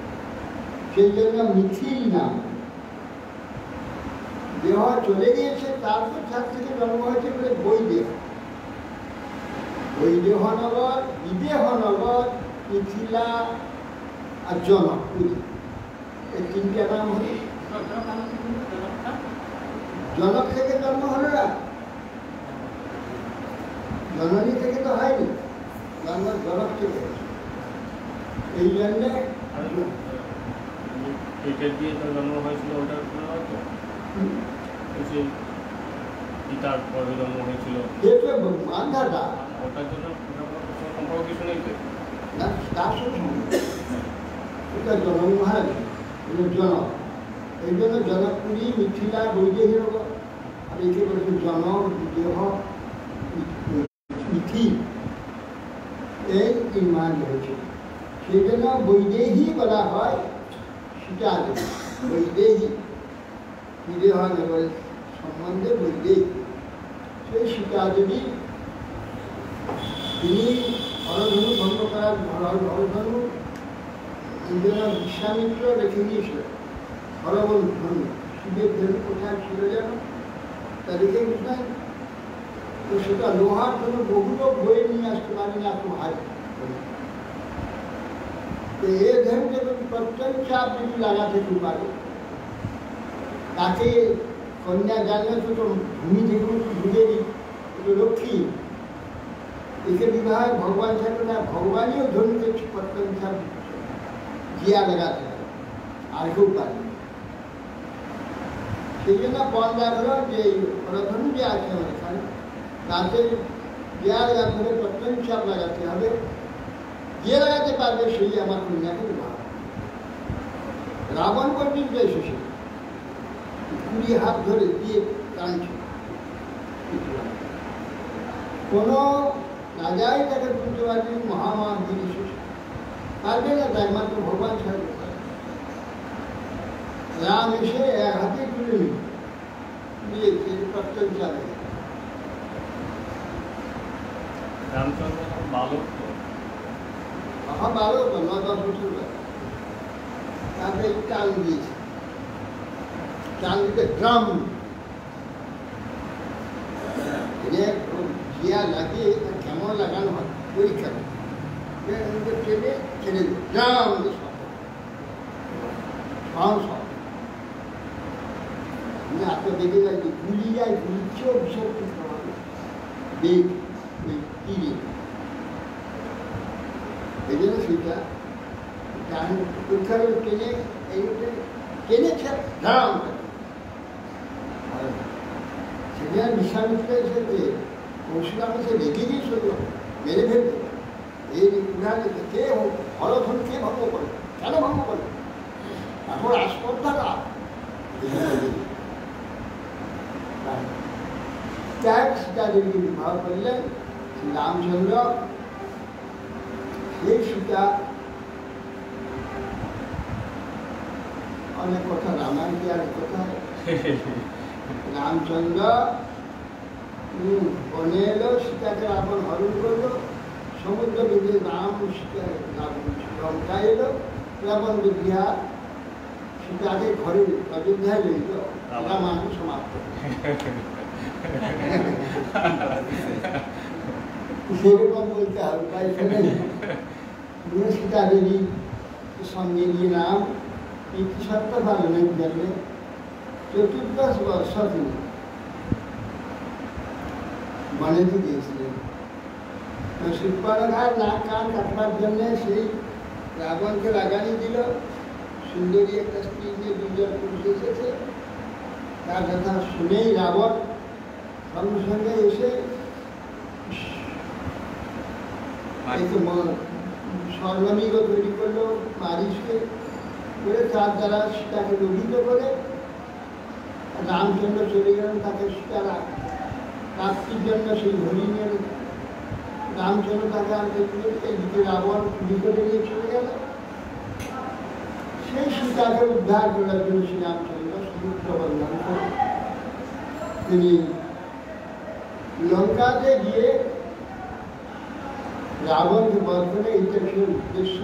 সেই জন্য মিথিল নাম। দেহ চলে গিয়েছে, তারপর তার থেকে জন্ম হয়েছে বলে বৈদেহ। বৈদেহনগর, বিদেহনগর, মিথিলা আর জনকপুরী, এই তিনটা নাম হল। জনক থেকে জন্ম হলো না, জননী থেকে তো হয়নি, জনক থেকে। এই জন্যে পিতার পরে জন্ম হয়েছিল সে তো মান্ধাতা ওটার জন্য সম্পর্ক কিছু নেই তো? না, তার সঙ্গে এটা জনক মহারাজ জনক, এই জন্য জনকপুরী মিথিলা বৈদেহীর আর একে বলেছে জনক বিদেহ মিথি, এই নির্মাণ হয়েছে। সেই জন্য বৈদেহী বলা হয় সীতা দেবী, বৈদেহী বিদেহ নেবের সম্বন্ধে বৈদেহী। সেই সীতা দেবী তিনি হরধনু ভঙ্গ করার হরধনু বিশ্বামিত্র রেখে দিয়েছিলেন। হরবল ধনু শিবের ধনু কোথায় ছিল যেন তা রেখে গেছিলেন, তো সেটা লোহার জন্য বহু লোক বয়ে নিয়ে আসতে পারি না, এত ভাই। তো এ ধরনের প্রত্যেক চাপ যদি লাগাতে পারে তাকে কন্যা জানলে তো ভূমি থেকে ঢুকে দিই, লক্ষ্মী একে বিবাহ ভগবান থাকবে না, ভগবানইও ধনুকে প্রত্যেক চাপ জিয়া লাগাতে হবে, আর কেউ পারে। সেই জন্য বল রাখলো যে হরধনু যে আছে আমার এখানে তাতে জিয়া লাগাতে হবে, প্রত্যেক চাপ লাগাতে হবে, যে লাগাতে পারবে সেই আমার কন্যাকে বিবাহ। রাবণ পর্যন্ত এসেছে, 20 হাত ধরে দিয়ে টানছে, কোনো রাজাই তাকে বুঝতে পারবে মহামান জিনিস পারবে না, তাই মাত্র ভগবান ছাড়বে। রাম এসে এক হাতে তুলে নিয়েছে প্রত্যেক যাবে। রামচন্দ্র বালক তো ভালো তো 9-10 বছর বয়স। তারপরে টান দিয়েছে, টান দিতে ড্রাম জিয়া লাগিয়ে কেমন লাগানো হয় পরীক্ষা ট্রেনে ছেড়ে দিল ড্রাম এত বেগে যায় যে গুলি যায়, গুলির চেয়েও ভীষণ বেগ ওই তীরে। এই জন্য সেটা পরীক্ষা ট্রেনে এই ট্রেনে ড্রাম সেখানে বিশ্বামিত্র এসেছে পরশুরাম এসে রেখে দিয়েছিল, মেরে ফেলতে। এই উদাহরণ কে হরধন কে ভঙ্গ করে, কেন ভঙ্গ করে, এখন আস্পর্ধাটা সীতা দেবীকে বিবাহ করলেন রামচন্দ্র। সেই সীতা অনেক কথা রামায়ণ কি আর কোথায়, রামচন্দ্র বনে এলো, সীতাকে রাবণ হরণ করলো, সমুদ্র বেঁধে রাম সীতা লঙ্কা এলো, রাবণ বিদ্যা সীতাকে ঘরে অযোধ্যায় রইল, রামায়ণ সমাপ্ত। সেরকম বলতে হবে, তাই সীতা দেবী সঙ্গে নিয়ে রাম এই কি সত্য পালনের জন্য 14 বর্ষ তিনি বনেতে গিয়েছিলেন। সুপারঘাট নাক কান কাটবার জন্য সেই রাবণকে লাগানি দিল। সুন্দরী একটা স্ত্রী নিয়ে 2 জন পুরুষ এসেছে, তার কথা শুনেই রাবণ সঙ্গে সঙ্গে এসে স্বর্ণমিগ তৈরি করলো, মারিসকে করে তার দ্বারা সীতাকে লোভিত করে রামচন্দ্র চলে গেলেন। তাকে সীতার রাত্রির জন্য সেই হরিণের রামচন্দ্র তাকে আনতে এদিকে রাবণ চুরি করে নিয়ে চলে গেল। সেই সীতাকে উদ্ধার করার জন্য শ্রীরামচন্দ্র সমুদ্র বন্ধন করে তিনি লঙ্কাতে গিয়ে রাবণকে বধ করে, এইটা ছিল উদ্দেশ্য।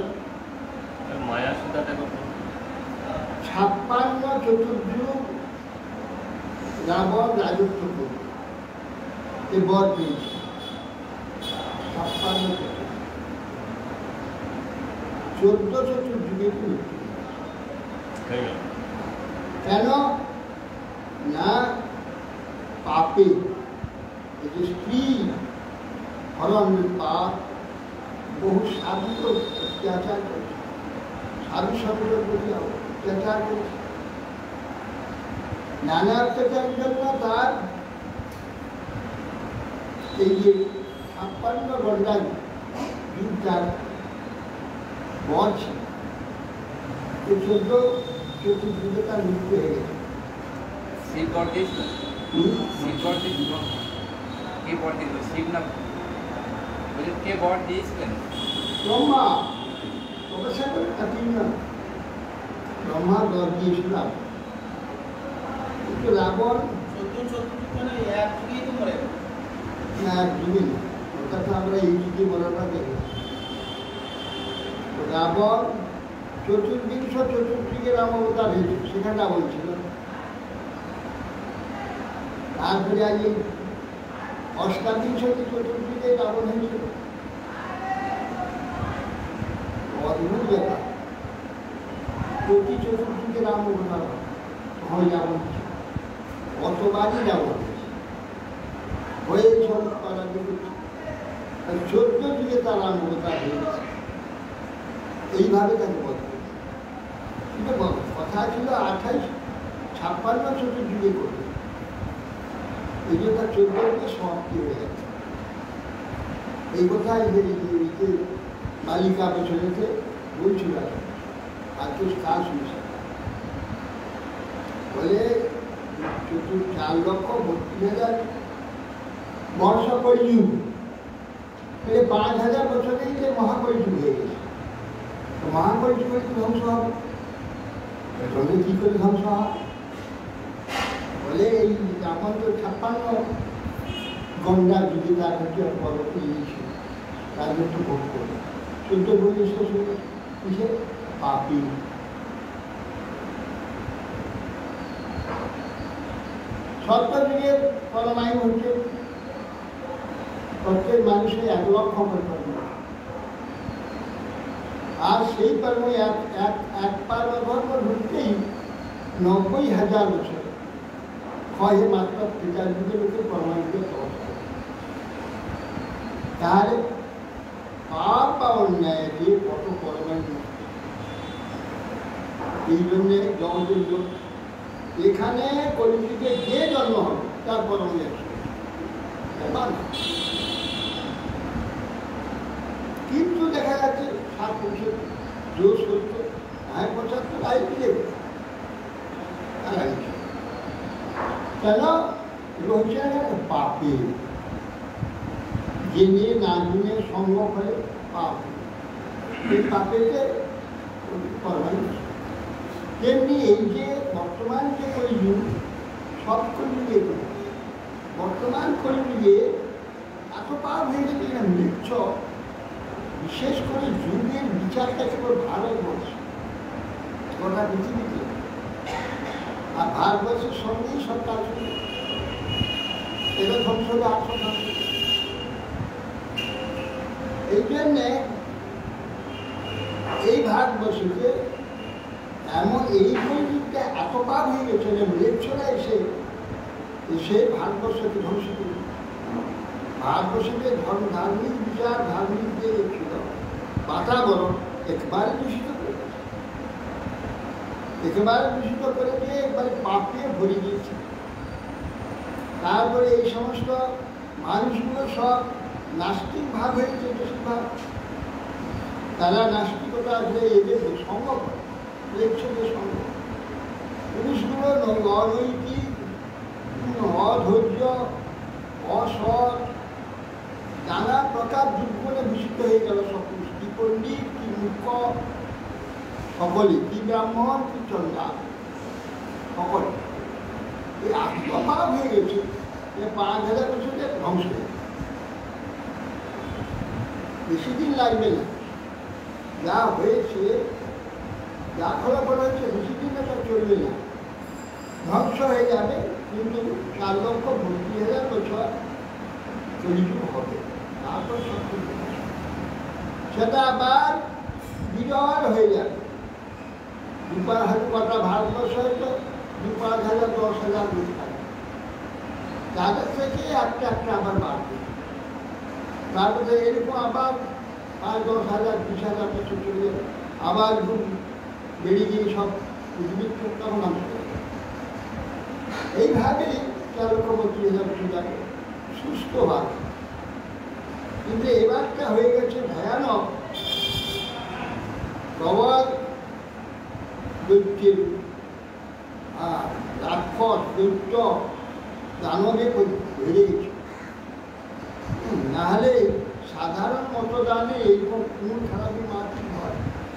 মায়া সীতাটা 56 চতুর্যুগ রাবণ রাজত্ব করল, এ বধ পেয়েছে 56 14 চতুর্যুগে কেন না পাপে এই যে স্ত্রী হরণের পাপ, বহু সাধু অত্যাচার করেছে, সাধু সঙ্গের প্রতি অত্যাচার করেছে। নানা অত্যাচারের জন্য তার এই যে 56 গন্ডার যুগ তার বধ ছিল, এই 14 চতুর্যুগে তার মৃত্যু হয়ে গেছে। শিব বর দিয়েছিল, শিব বর দিয়েছিল, কে বর দিয়েছিল? শিব না বলছে কে বর দিয়েছিলেন? ব্রহ্মা তপস্যা করে কাটিয়ে না, ব্রহ্মা বর দিয়েছিল। কিন্তু রাবণ মানে এক যুগেই তো মরে গেল। না, এক যুগে না, ওটা তো আমরা এই যুগে বলাটা দেখেছি। রাবণ চতুর্যুগে রাম অবতার হয়েছে, সেখানে রাবণ ছিল। তারপরে আজ এই অষ্টাবিংশতি চতুর্যুগে রাবণ হয়েছিল। অদ্ভুত ব্যাপার, প্রতি চতুর্যুগে রাম অবতার হয়, রাবণ কতবারই রাবণ হয়ে সব করা দেখেছি। 14 যুগে তার রাম অবতার হয়েছে, এইভাবে তাকে বধ করেছে। কিন্তু কথা ছিল 58-56 চতুর্যুগে করবে, এই জন্য তার 14 যুগে সমাপ্তি হয়ে গেছে। এই কথা মালিকা বছরেতে বলছিল, আর তো কাজ শুনছে বলে 4,32,000 বর্ষ কলিযুগ, 5,000 বছরেই যে মহাকলিযুগ হয়ে গেছে। তো মহাকলিযুগে কি ধ্বংস হবে? এখানে কি করে ধ্বংস হয়? বলে এই রাবণ তো 56 গঙ্গার যুগে তার হচ্ছে পরবর্তী ছিল, তার জন্য ভোগ করবে 14 বলে শেষ হয়ে কিসে পাপি। সত্যযুগের পরমায়ু হচ্ছে প্রত্যেক মানুষের 1 লক্ষ করে কর্ম, আর সেই কর্ম এক পার ধর্ম ঢুকতেই 90,000 বছর হয়, মাত্র 3 যুগের লোকের পরমায়ুকে প্রবেশ করে। তাহলে পাপ বা অন্যায় দিয়ে কত পরমায়ু। এই জন্যে জগতের লোক এখানে কলিযুগে যে জন্ম হবে তার পরমায়ু কিন্তু দেখা যাচ্ছে 60 জোশ করতে 75 আই দিয়ে কেন হচ্ছে পাপে জেনে না জেনে সঙ্গ করে পাপ, এই পাপেতে পরমায়ু। তেমনি এই যে বর্তমান যে কলিযুগ, সব কলিযুগে বর্তমান কলিযুগে এত পাপ হয়ে গেছে না মৃচ্ছ, বিশেষ করে যুগের বিচারটা কেবল ভারতবর্ষ, গোটা পৃথিবীতে। আর ভারতবর্ষের সঙ্গেই সব কাজ করে, এটা ধ্বংস হবে 800। এই জন্যে এই ভারতবর্ষকে এমন এই কলিযুগটা এত পাপ হয়ে গেছে যে মৃচ্ছরা এসে ভারতবর্ষকে ধ্বংস করে। ভারতবর্ষকে ধার্মিক বিচার, ধার্মিক যে ছিল বাতাবরণ একবারে দূষিত করে, একেবারে দূষিত করে দিয়ে একবারে পাপে ভরে দিয়েছে। তারপরে এই সমস্ত মানুষগুলো সব নাস্তিক ভাব হয়েছে, বেশিরভাগ তারা নাস্তিকতা আসলে এদের সঙ্গ করে, সঙ্গ। পুরুষগুলো অনৈতিক, অধৈর্য, অসৎ, নানা প্রকার দুর্গুণে দূষিত হয়ে গেল সব পুরুষ। কি পণ্ডিত, কি মূর্খ, সকলে, কি ব্রাহ্মণ, কি চন্ডাল, সকলে এই আত্মভাব হয়ে গেছে। 5,000 বছরের ধ্বংস হয়ে গেছে, বেশি দিন লাগবে না। যা হয়েছে, যা ফলাফল হয়েছে, বেশি দিন এটা চলবে না, ধ্বংস হয়ে যাবে। কিন্তু 4,32,000 বছর কলিযুগ হবে, তারপর সব সেটা আবার বিরল হয়ে যাবে। 2,000 কটা ভারতবর্ষ হয়তো 2,000, 10,000 লোক থাকবে, তাদের থেকে একটা আবার বাড়বে। তারপরে এরকম আবার 5,000, 10,000 বছর চলে যাবে, আবার বেড়ে গিয়ে সব পৃথিবীর তখন এইভাবেই 4,32,000 বছর যাবে সুস্থভাবে। কিন্তু এবারটা হয়ে গেছে ভয়ানক। প্রবল দৈত্যের রাক্ষস দৈত্য দানবে বেড়ে গেছে। নাহলে সাধারণ মতদানে এইরকম কোন খারাপি মাটি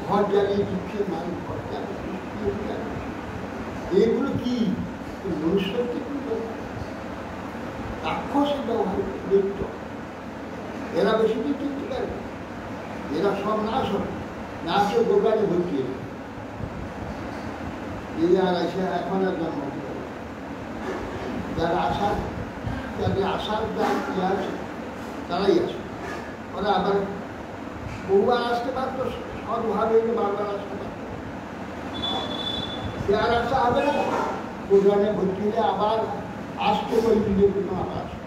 ঘর জ্বালিয়ে দিচ্ছে, মানুষ ঘর জ্বালিয়ে। এগুলো কি মনুষ্যের রাক্ষসের ব্যবহার দৈত্য, এরা বেশি দিন চিনতে পারে, এরা সব নাশ হবে, নাশে গোগানে ভর্তি এই আর আছে এখন আর জন্ম যারা আসার, যাদের আসার যা আছে তারাই আসে। ওরা আবার বহুবার আসতে পারত, সৎভাবে বারবার আসতে পারত। আর আসা হবে না, প্রোগ্রামে ভর্তি হলে আবার আসতে ওই দিনের জন্য আবার আসে।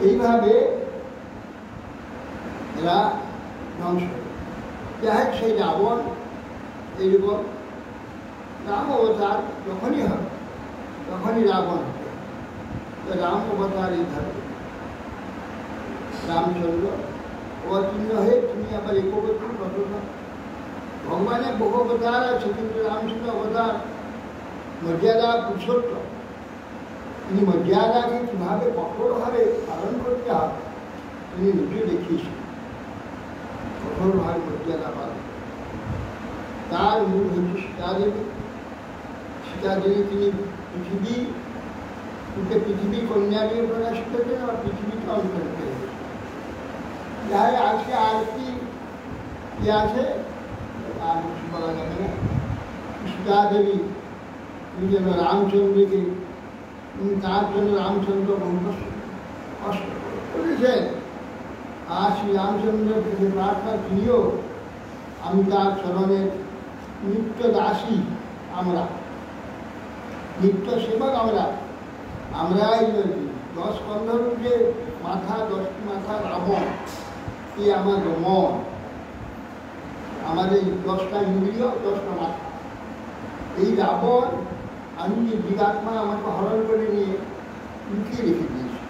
এইভাবে এরা ধ্বংস করে। যাই হোক, সেই রাবণ এইরকম রাম অবতার যখনই হবে তখনই রাবণ হবে। রাম অবতার এই ধরে রামচন্দ্র অবতীর্ণ হয়ে তুমি আবার একবর্তী ঘটনা। ভগবানের বহু অবতার আছে, কিন্তু রামচন্দ্র অবতার মর্যাদা পুরুষোত্তম। তিনি মর্যাদাকে কীভাবে কঠোরভাবে পালন করতে হবে তিনি নিজে দেখিয়েছেন। কঠোরভাবে মর্যাদা পালন, তার মূল হচ্ছে সীতাদেবী। সীতাদেবী তিনি পৃথিবী কন্যা দিয়ে প্রকাশিত করেন, আবার পৃথিবীকে অন্তর্ভুক্ত করেন। যাই আজকে আর কি আছে আর কিছু বলা যাবে না। সীতাদেবী তিনি যেন রামচন্দ্রকে, তার জন্য রামচন্দ্র বহু কষ্ট করেছেন। আর শ্রী রামচন্দ্রের কাছে প্রার্থনা, তিনিও আমি তার চরণের নিত্য দাসী, আমরা নিত্য সেবক, আমরাই 10 কন্ধরূপ যে মাথা, 10টি মাথা রাবণ, এ আমার মন, আমাদের 10টা ইন্দ্রিয়, 10টা মাথা। এই রাবণ আমি যে জীবাত্মা আমাকে হরণ করে নিয়ে লুকিয়ে রেখে দিয়েছে।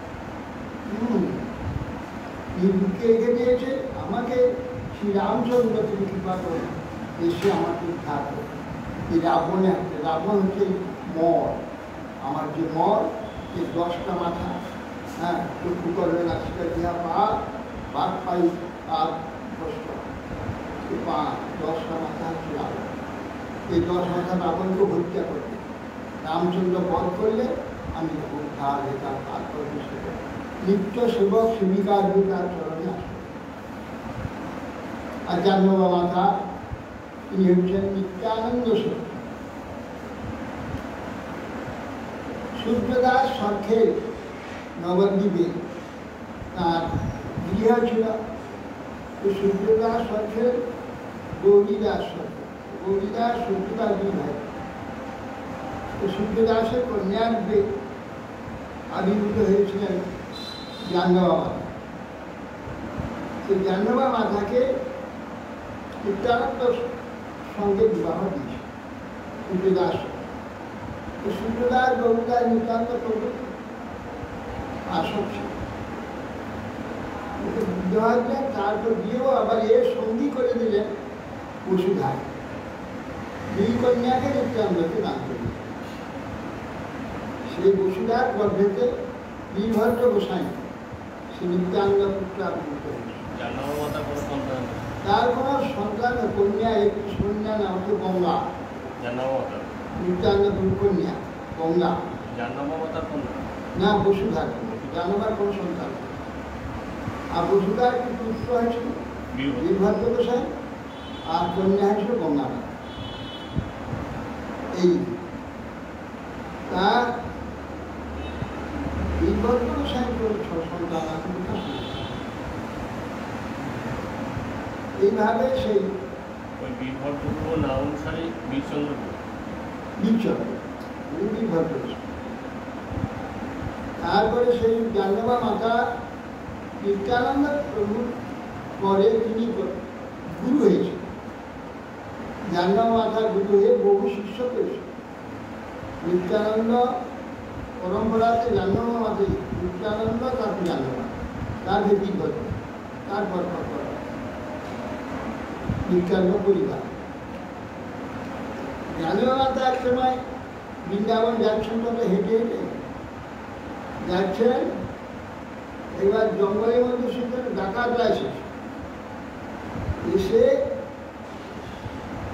এই লুকিয়ে রেখে দিয়েছে আমাকে শ্রী রামচন্দ্র তিনি কৃপা করে এসে আমাকে উদ্ধার করে। এই রাবণ হচ্ছে মর, আমার যে মর, যে 10টা মাথা, হ্যাঁ, চক্ষু করবে না, সেটা দেহা পা, বাদ পাই আর 10টা, 10টা মাথা হচ্ছে রাবণ। এই 10 মাথা রাবণকে হত্যা করবে। রামচন্দ্র বধ করলে আমি উদ্ধার হয়ে তার কাজ করবো। নিত্য সেবক সেবিকা তার চরণে আসবে। আর জাহ্নবা মাতা তিনি হচ্ছেন নিত্যানন্দ সেবক। সূর্যদাস সর্খের নবদ্বীপে তার গৃহ ছিল। সূর্যদাস সর্খের গৌরীদাস সর্খের, গৌরীদাস সূর্যদাস দুই ভাই। সূর্যদাসের কন্যার রূপে আবির্ভূত হয়েছিলেন জাহ্নবা মাতা। সেই জাহ্নবা মাতাকে নিত্যানন্দ সঙ্গে বিবাহ দিয়েছে সূর্যদাস। সূর্যদাস গৌরীদাস নিত্যানন্দ প্রভৃতি আসক ছিল। বিবাহ দিলেন, তারপর দিয়েও আবার এর সঙ্গী করে দিলেন বসুধায়। দুই কন্যাকে নিত্যানন্দকে দান করে দিলেন। সেই বসুধার গর্ভেতে বীরভদ্র গোসাই সে নিত্যানন্দ পুত্র আবির্ভূত হয়েছে। তার কোনো সন্তান, কন্যা, একটি কন্যা নাম হচ্ছে গঙ্গা। নিত্যানন্দ কন্যা গঙ্গা না, বসুধার। জাহ্নবার কোনো সন্তান। আর বসুধার একটি পুত্র হয়েছিল বীরভদ্র গোসাই, আর কন্যা হয়েছিল গঙ্গা। এই তার বীরভদ্র গোসাই সন্তান আছে। এইভাবে সেই বীরভদ্র নাম অনুসারে বীরচন্দ্র, তারপরে সেই জাহ্নবা মাতা নিত্যানন্দ প্রভুর পরে তিনি গুরু হয়েছে। জাহ্নবা মাতা গুরু হয়ে বহু শিষ্য করেছে। নিত্যানন্দ পরম্পরাতে জাহ্নবা মাতা, নিত্যানন্দ তারপর জাহ্নবা। তার ব্যক্তিগত, তারপর বিজ্ঞান পরিবার জানিও না। তো এক সময় বৃন্দাবন যাচ্ছেন, তবে হেঁটে হেঁটে যাচ্ছেন, এবার জঙ্গলের মধ্যে সেখানে ডাকাতরা এসে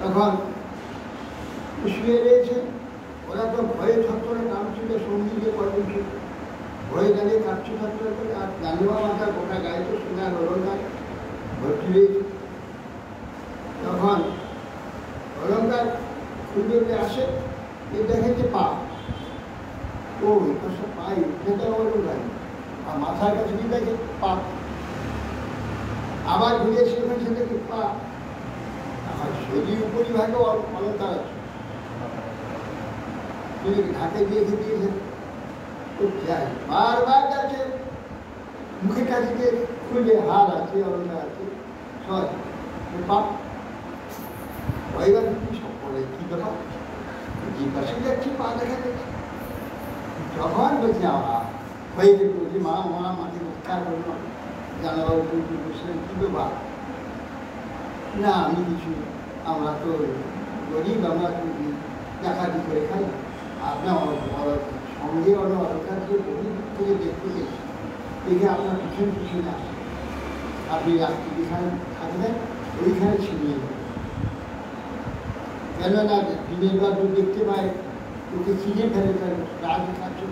তখন শুয়ে রয়েছে। ওরা তো ভয়ে ছত্তরে কাঁপছিল, সঙ্গীকে কদিন ছিল, ভয়ে দাঁড়িয়ে কাঁপছে ছত্তরে করে। আর জানুয়া মাথা গোটা গায়ে তো সোনার অলঙ্কার ভর্তি রয়েছে। তখন অলঙ্কার খুঁজে আসে, এ দেখে যে পা, ও সব পাই উঠে অলঙ্কার, আর মাথার কাছে কি দেখে পা, আবার ঘুরে সেখানে সে দেখে পা, আর শরীর উপরিভাগে অলঙ্কার আছে, ঢাকে দিয়ে দিয়েছে। বারবার যাচ্ছে, মুখের কাছে খুঁজে হার আছে, অলঙ্কার আছে, সব পাপ। ওইবার সকলে কি ব্যাপার, জিজ্ঞাসা যাচ্ছি, পা দেখা যাচ্ছে। যখন বলছি হয়ে গেছে, বলছি মা মাকে উৎকার করল, জানাবার বসলেন, কি ব্যাপার? না আমি কিছু, আমরা তো গরিব, আমরা ডাকাতি করে খাই, আপনার সঙ্গে অলঙ্কার দিয়ে বহু থেকে দেখতে গেছি, দেখে আপনার পিছনে আসে, আপনি রাত্রি যেখানে থাকবেন ওইখানে ছিনিয়ে দেবেন। কেননা দিনের বার দেখতে পায়, ওকে চিনে ফেলে, তার রাজ খাচ্ছে,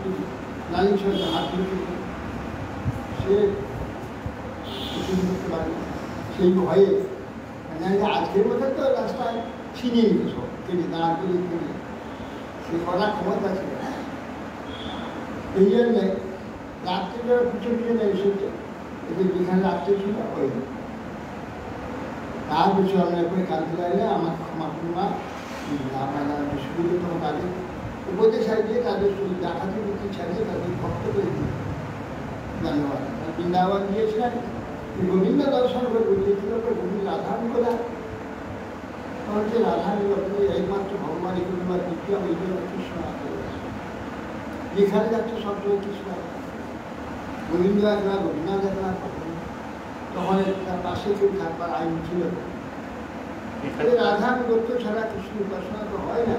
নারীর সঙ্গে হাত ধুতে, সে কিছু করতে পারে। সেই ভয়ে আজকের মধ্যে তো রাস্তায় ছিনিয়ে নিত, সব কেটে দাঁড় করে কেটে, সে করার ক্ষমতা ছিল। এই জন্যে রাত্রে যারা পিছনে এসেছে, এদের যেখানে রাত্রে ছিল ওই তার পিছু আমরা করে কাঁদতে লাগলে, আমার ক্ষমা ক্ষমা, আপনারা সুবিধে তখন তাদের উপদেশ দিয়ে তাদের শুধু ডাকাতি বুদ্ধি ছাড়িয়ে তাদের ভক্ত করে দিয়ে ধন্যবাদ। বৃন্দাবন গিয়েছিলেন, গোবিন্দ দর্শন করে বুঝিয়েছিল, গোবিন্দ রাধান কোথা, তখন যে রাধান একমাত্র ভগবান এগুলো বা দ্বিতীয় ওই জন্য কৃষ্ণ আছে, যেখানে যাচ্ছে সবসময় কৃষ্ণ। গোবিন্দ একলা, গোবিন্দ একলা, তখন তার পাশে কেউ থাকবার আইন ছিল। রাধা করত ছাড়া কৃষ্ণ উপাসনা তো হয় না।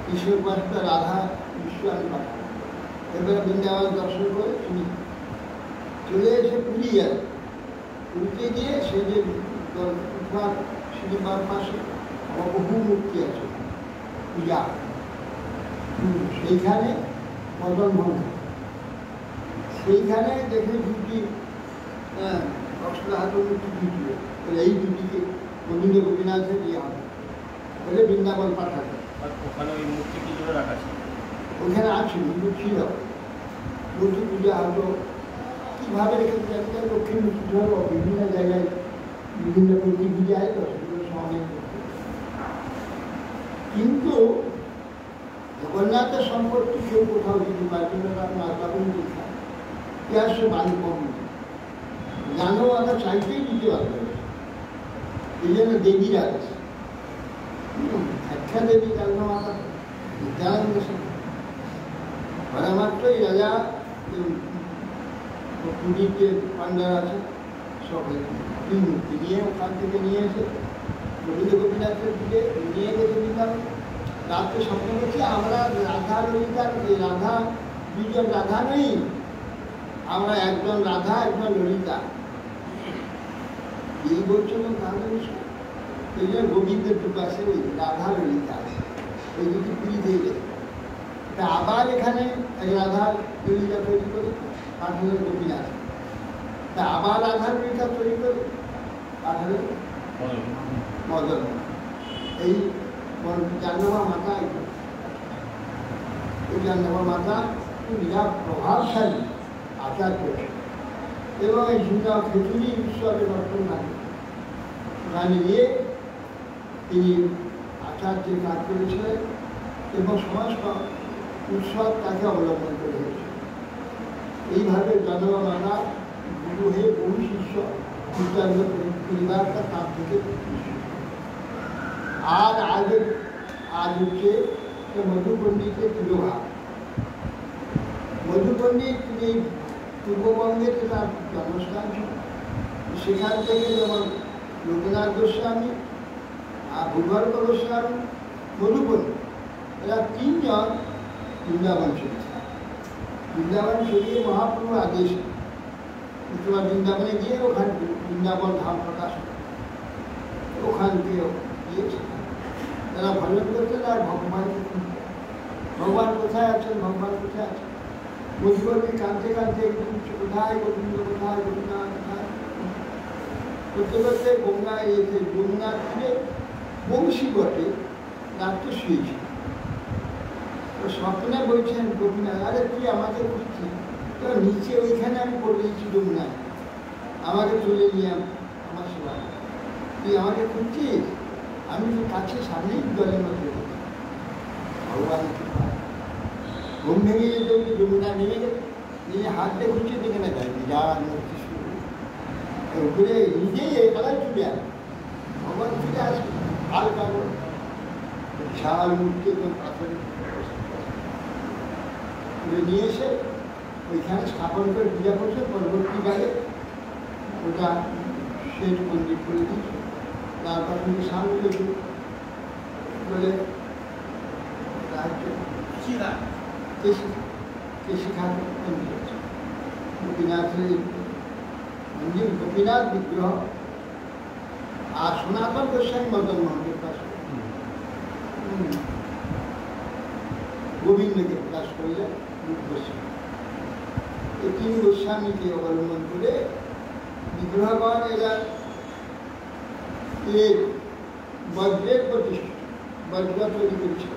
কৃষ্ণ উপাসনা রাধা বিশ্ব আমি পাঠাবো। এবারে বৃন্দাবন দর্শন করে তিনি চলে এসে পুরী গেল। পুরীতে গিয়ে সে যে সিনেমার পাশে আমার বহু মূর্তি আছে পূজা, সেইখানে মদন ভঙ্গ, সেইখানে দেখে দুটি হাত মূর্তি দুটি, এই দুটিকে গোবিন্দ গোপীনাথের ইয়ে হবে বলে বৃন্দাবন পাঠাবে। ওখানে ওই মূর্তি কি জন্য রাখা ছিল? ওখানে আছে, মূর্তি ছিল, মূর্তি পূজা হতো। কীভাবে রেখেছে জানি না, দক্ষিণ মূর্তি হলো বিভিন্ন জায়গায় বিভিন্ন মূর্তি পূজায় তো সেগুলো সমানে। কিন্তু জগন্নাথের সম্পত্তি কেউ কোথাও দিতে পারবে না, তার মাতাবন দীক্ষা ইয়ার সে বাণী কম জানো, আমরা চাইতেই দিতে পারবে। এই জন্য দেবীরা আছে, একটা দেবী জানো মাতা জানেন মাত্রই রাজা পুরীতে পান্ডার আছে, সব মূর্তি নিয়ে ওখান থেকে নিয়ে এসে গোবিন্দ গোপীনাথের দিকে নিয়ে গেছে বৃন্দাবন। রাত্রে স্বপ্ন করছি আমরা রাধা ললিতার, রাধা দুজন রাধা নেই, আমরা একজন রাধা একজন ললিতা। এই বলছিল তাহলে এই জন্য গোবিন্দের দুপাশে ওই রাধা ললিতা আছে, ওই দুটি পুরী দিয়ে গেছে। তা আবার এখানে রাধা ললিতা তৈরি করে পাঠালেন গোপীনাথ, তা আবার রাধা ললিতা তৈরি করে পাঠালেন মদন। এই জাহ্নবা মাতা, এই জাহ্নবা মাতা বিরাট প্রভাবশালী আচার্য এবং এই সুন্দর খেচুরি উৎসবে নতুন গানে নিয়ে তিনি আচার্যের কাজ করেছিলেন এবং সমাজ উৎসব তাকে অবলম্বন করে হয়েছে। এইভাবে জাহ্নবা মাতা গুরু হয়ে বহু শিষ্য পরিবারটা তার থেকে। আর আজ হচ্ছে মধু পণ্ডিতের তিরোভাগ। মধু পণ্ডিত তিনি পূর্ববঙ্গে তার জন্মস্থান ছিল। সেখান থেকে যেমন লোকনাথ গোস্বামী, ভূগর্ভ গোস্বামী, মধুপতি, এরা তিনজন বৃন্দাবন চলেছে। বৃন্দাবন চলিয়ে মহাপ্রভু আদেশ তোমার বৃন্দাবনে গিয়ে ওখানে বৃন্দাবন ধাম প্রকাশ করে ওখান থেকে গিয়েছে। তারা ভজন করতেন আর ভগবানকে খুঁজতেন, ভগবান কোথায় আছেন, ভগবান কোথায় আছেন। মধুপতি কাঁদতে কাঁদতে কোথায় গোবিন্দ, কোথায় গোবিন্দ, কোথায় করতে করতে গঙ্গায় এসে যমুনার তীরে বংশী বটে রাত্রে শুয়েছিল। স্বপ্নে বলছেন গোপীনাথ, আরে তুই আমাকে খুঁজছিস, তো নিচে ওইখানে আমি পড়ে গেছি যমুনায়, আমাকে তুলে নিয়ে আমার সেবা, তুই আমাকে খুঁজছিস, আমি তো কাছে সামনেই জলের মধ্যে ভগবান ঘুম ভেঙে যেত, যমুনা নেমে গেল, নিজে হাত দিয়ে খুঁজছে যেখানে যায়নি, যা মূর্তি শুরু উপরে নিজেই একালায় চলে আসে, ভগবান ফিরে আসবে হালকা করে বিশাল মূর্তি একদম পাথরে নিয়ে এসে ওইখানে স্থাপন করে পূজা করছে। পরবর্তীকালে ওটা শেষ মন্দির করে দিচ্ছে। তারপর তুমি সামনে বলে কেশিঘাট মন্দির আছে, গোপীনাথের মন্দির, গোপীনাথ বিগ্রহ। আর সনাতন গোস্বামী মদন মোহনের পাশে গোবিন্দকে প্রকাশ করলেন রূপ গোস্বামী। এই তিন গোস্বামীকে অবলম্বন করে বিগ্রহগণ এরা বজ্রের প্রতিষ্ঠা, বজ্র তৈরি করেছিল।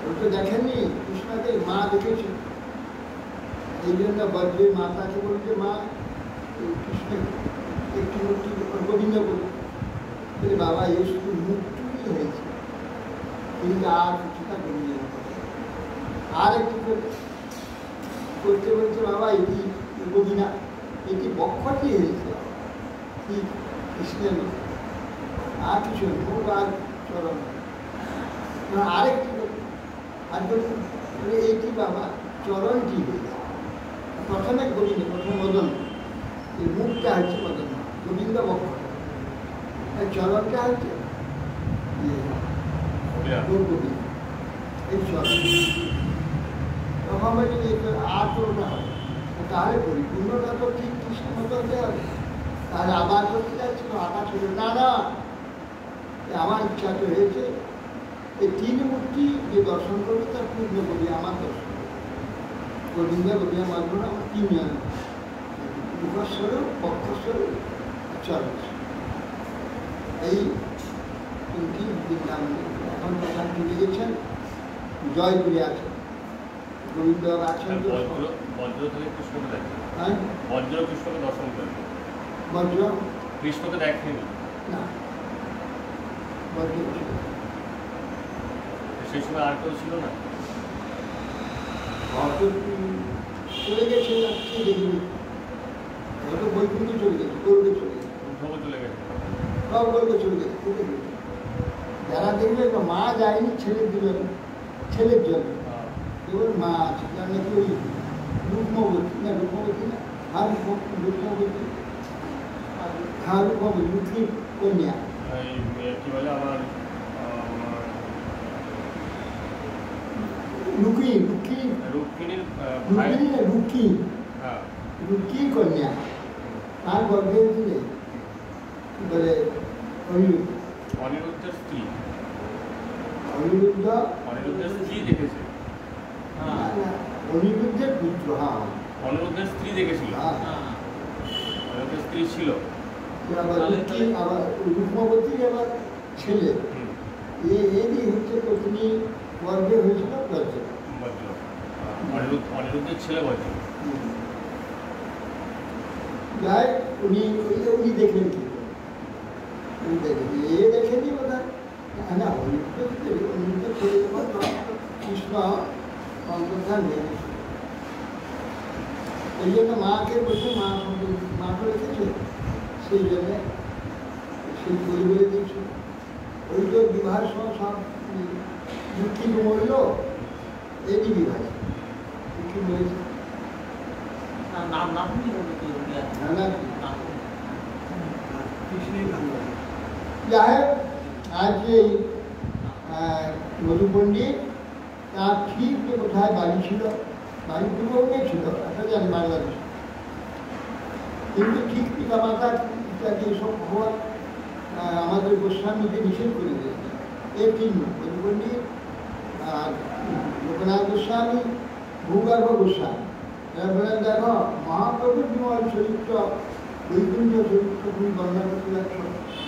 ও তো দেখেননি, কৃষ্ণকে মা দেখেছে, এই জন্য বজ্রের মাতাকে বলছে মা কৃষ্ণ একটি মূর্তি গোবিন্দ বলে বাবা এই শুধু মূর্তি হয়েছে, কিন্তু আর কিছুটা গোবিন্দ আর একটু করতে বলছে বাবা এটি গোবিনা, এটি বক্ষটি হয়েছে কৃষ্ণের মতো, আর কিছু মুখ আর চরণ আরেকটি আর বলে এইটি বাবা চরণটি হয়েছে। প্রথমে গোবিন্দ, প্রথম মদন, এই মুখটা হচ্ছে মদন, গোবিন্দ বক্ষ, চরণটা হচ্ছে গোবিন্দ, এই চরণ। তখন বলছে আর তো ওটা হবে, তাহলে পরিপূর্ণটা তো ঠিক কৃষ্ণ মতো হতে হবে, তাহলে আবার করতে যাচ্ছিল আকাশ হলো না না, আমার ইচ্ছা তো হয়েছে এই তিন মূর্তি যে দর্শন করবে তার পূর্ণ করি আমার দর্শন গোবিন্দ গোবিন্দ মানব না, আমার তিনজন মুখস্বরূপ, পক্ষস্বরূপ, চরণ, এই তিনটি বৃন্দাবনে এখন প্রধান চলে গেছেন, জয়পুরে আছেন, গোবিন্দ আছেন। বজ্র থেকে কৃষ্ণকে দেখেন, হ্যাঁ বজ্র কৃষ্ণকে দর্শন করেন, বজ্র কৃষ্ণকে দেখেনি না, বজ্র সেই সময় আর কেউ ছিল না, চলে গেছে, কে দেখবি, হয়তো বৈকুণ্ঠে চলে গেছে, গৌড়ে চলে গেছে, উদ্ধব চলে গেছে, সব গৌড়ে চলে গেছে, কোথায় গেছে? যারা দেখবে তো মা যায়নি ছেলের জন্য, ছেলের জন্য কেবল মা আছে, যার নাকি ওই রূপমবতী না, রূপমবতী না, রূপমবতী, হ্যাঁ রূপমবতী, লক্ষ্মী কন্যা, কি বলে আমার লুকি লুকি রুক্মিণীর লুকি না লুকি, হ্যাঁ লুকি কন্যা, তার গর্ভে দিলে বলে অনিরুদ্ধের স্ত্রী, অনিরুদ্ধ, অনিরুদ্ধের স্ত্রী দেখেছে, অনিরুদ্ধের পুত্র, হ্যাঁ অনিরুদ্ধের স্ত্রী দেখেছিল, অনিরুদ্ধের স্ত্রী ছিল, আবার লুকি, আবার রূপমবতী, আবার ছেলে, এরই হচ্ছে পত্নী গর্ভে হয়েছিল বজ্র, বজ্র অনিরুদ্ধের ছেলে বজ্র। যাই উনি দেখলেন কি, উনি দেখেন এ দেখেনি বোধ হয় না, অনিরুদ্ধ ছেলে যখন কৃষ্ণ অন্তর্ধান হয়ে গেছে, এই জন্য মাকে বলছে মা তো রেখেছে, সেই জন্যে সেই বই বলে দিয়েছিল। ওই তো বিবাহের সময় সব লক্ষ্মী মরল, এটি বিবাহ লক্ষ্মী মরেছে, যাই হোক, আজকে মধু পণ্ডিত তার ঠিক যে কোথায় বাড়ি ছিল, বাড়ি পূর্ববঙ্গে ছিল, এটা জানি বাংলাদেশ, কিন্তু ঠিক পিতামাতা ইত্যাদি এসব হওয়ার আমাদের গোস্বামীকে নিষেধ করে দিয়েছে। এই তিন মধু পণ্ডিত আর লোকনাথ গোস্বামী, ভূগর্ভ গোস্বামী, এরা বলেন দেখো মহাপ্রভুর বিমল চরিত্র, বৈকুণ্ঠ চরিত্র তুমি বর্ণনা করতে যাচ্ছ,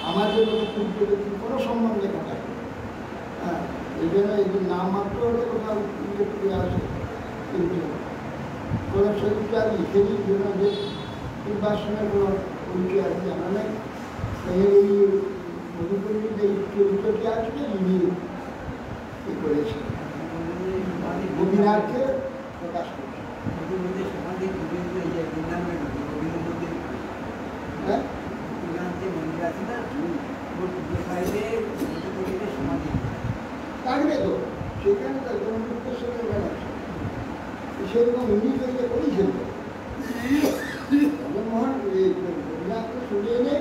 আমাদের মতো পূর্ব ব্যক্তির কোনো সম্মান লেখা থাকে। হ্যাঁ, এই জন্য এদের নাম মাত্র হলে কোথাও উল্লেখ করে আসে, কিন্তু কোনো চরিত্র আর লিখে দিই জন্য যে নির্বাসনের কোনো পরিচয় আছে জানা নেই। এই মধুপল্লীর যে চরিত্রটি আসবে ইনি করেছেন, গোপীনাথকে প্রকাশ করছে। হ্যাঁ, থাকবে তো সেখানে তার ব্রহ্মপুত্রের সঙ্গে আছে, সেরকম উনি তৈরি করেছেন। জগন্মোহন গোপীনাথকে সরিয়ে এনে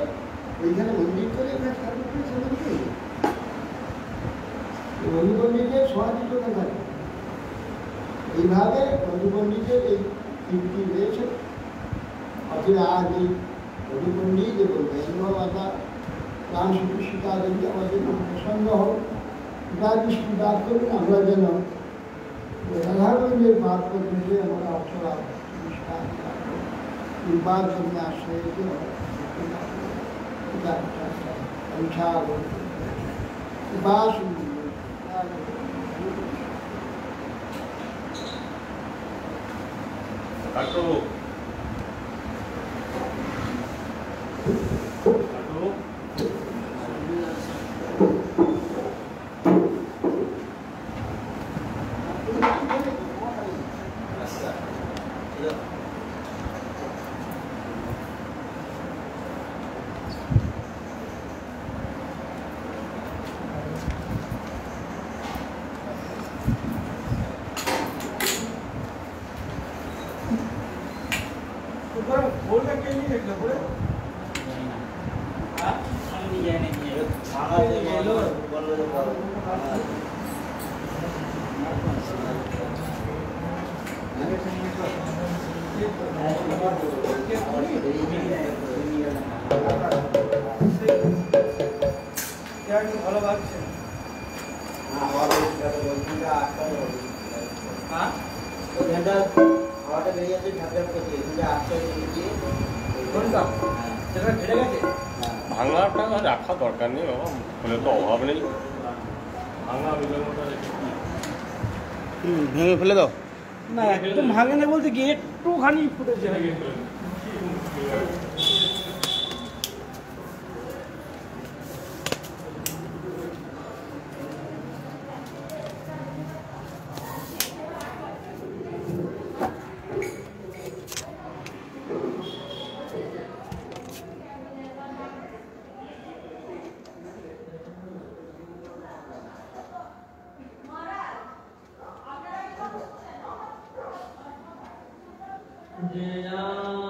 ওইখানে মন্দির করে এখানে ঠাকুরকে সমাধি করে মধু পণ্ডিতের সমাধি করে থাকে। এইভাবে মধু পণ্ডিতের এই কীর্তি রয়েছে। অথবা আজ এই মধু পণ্ডিত এবং মাতা রাম শ্রীকৃষ্ণা দেবী আমাদের প্রসন্ন হোক, পিতা কৃষ্ণ দান করুন, আমরা যেন রাধারঞ্জের মাত্র বুঝে আমরা অক্ষরা নির্বাণ জন্য আশ্রয় বাস ভালো লাগছে ভাঙাটা রাখা দরকার নেই বাবা, ফলে তো অভাব নেই। ভাঙা ভেঙে ফেলে দাও না, একদম ভাঙে না বলতে কি একটুখানি ফুটেছে। जया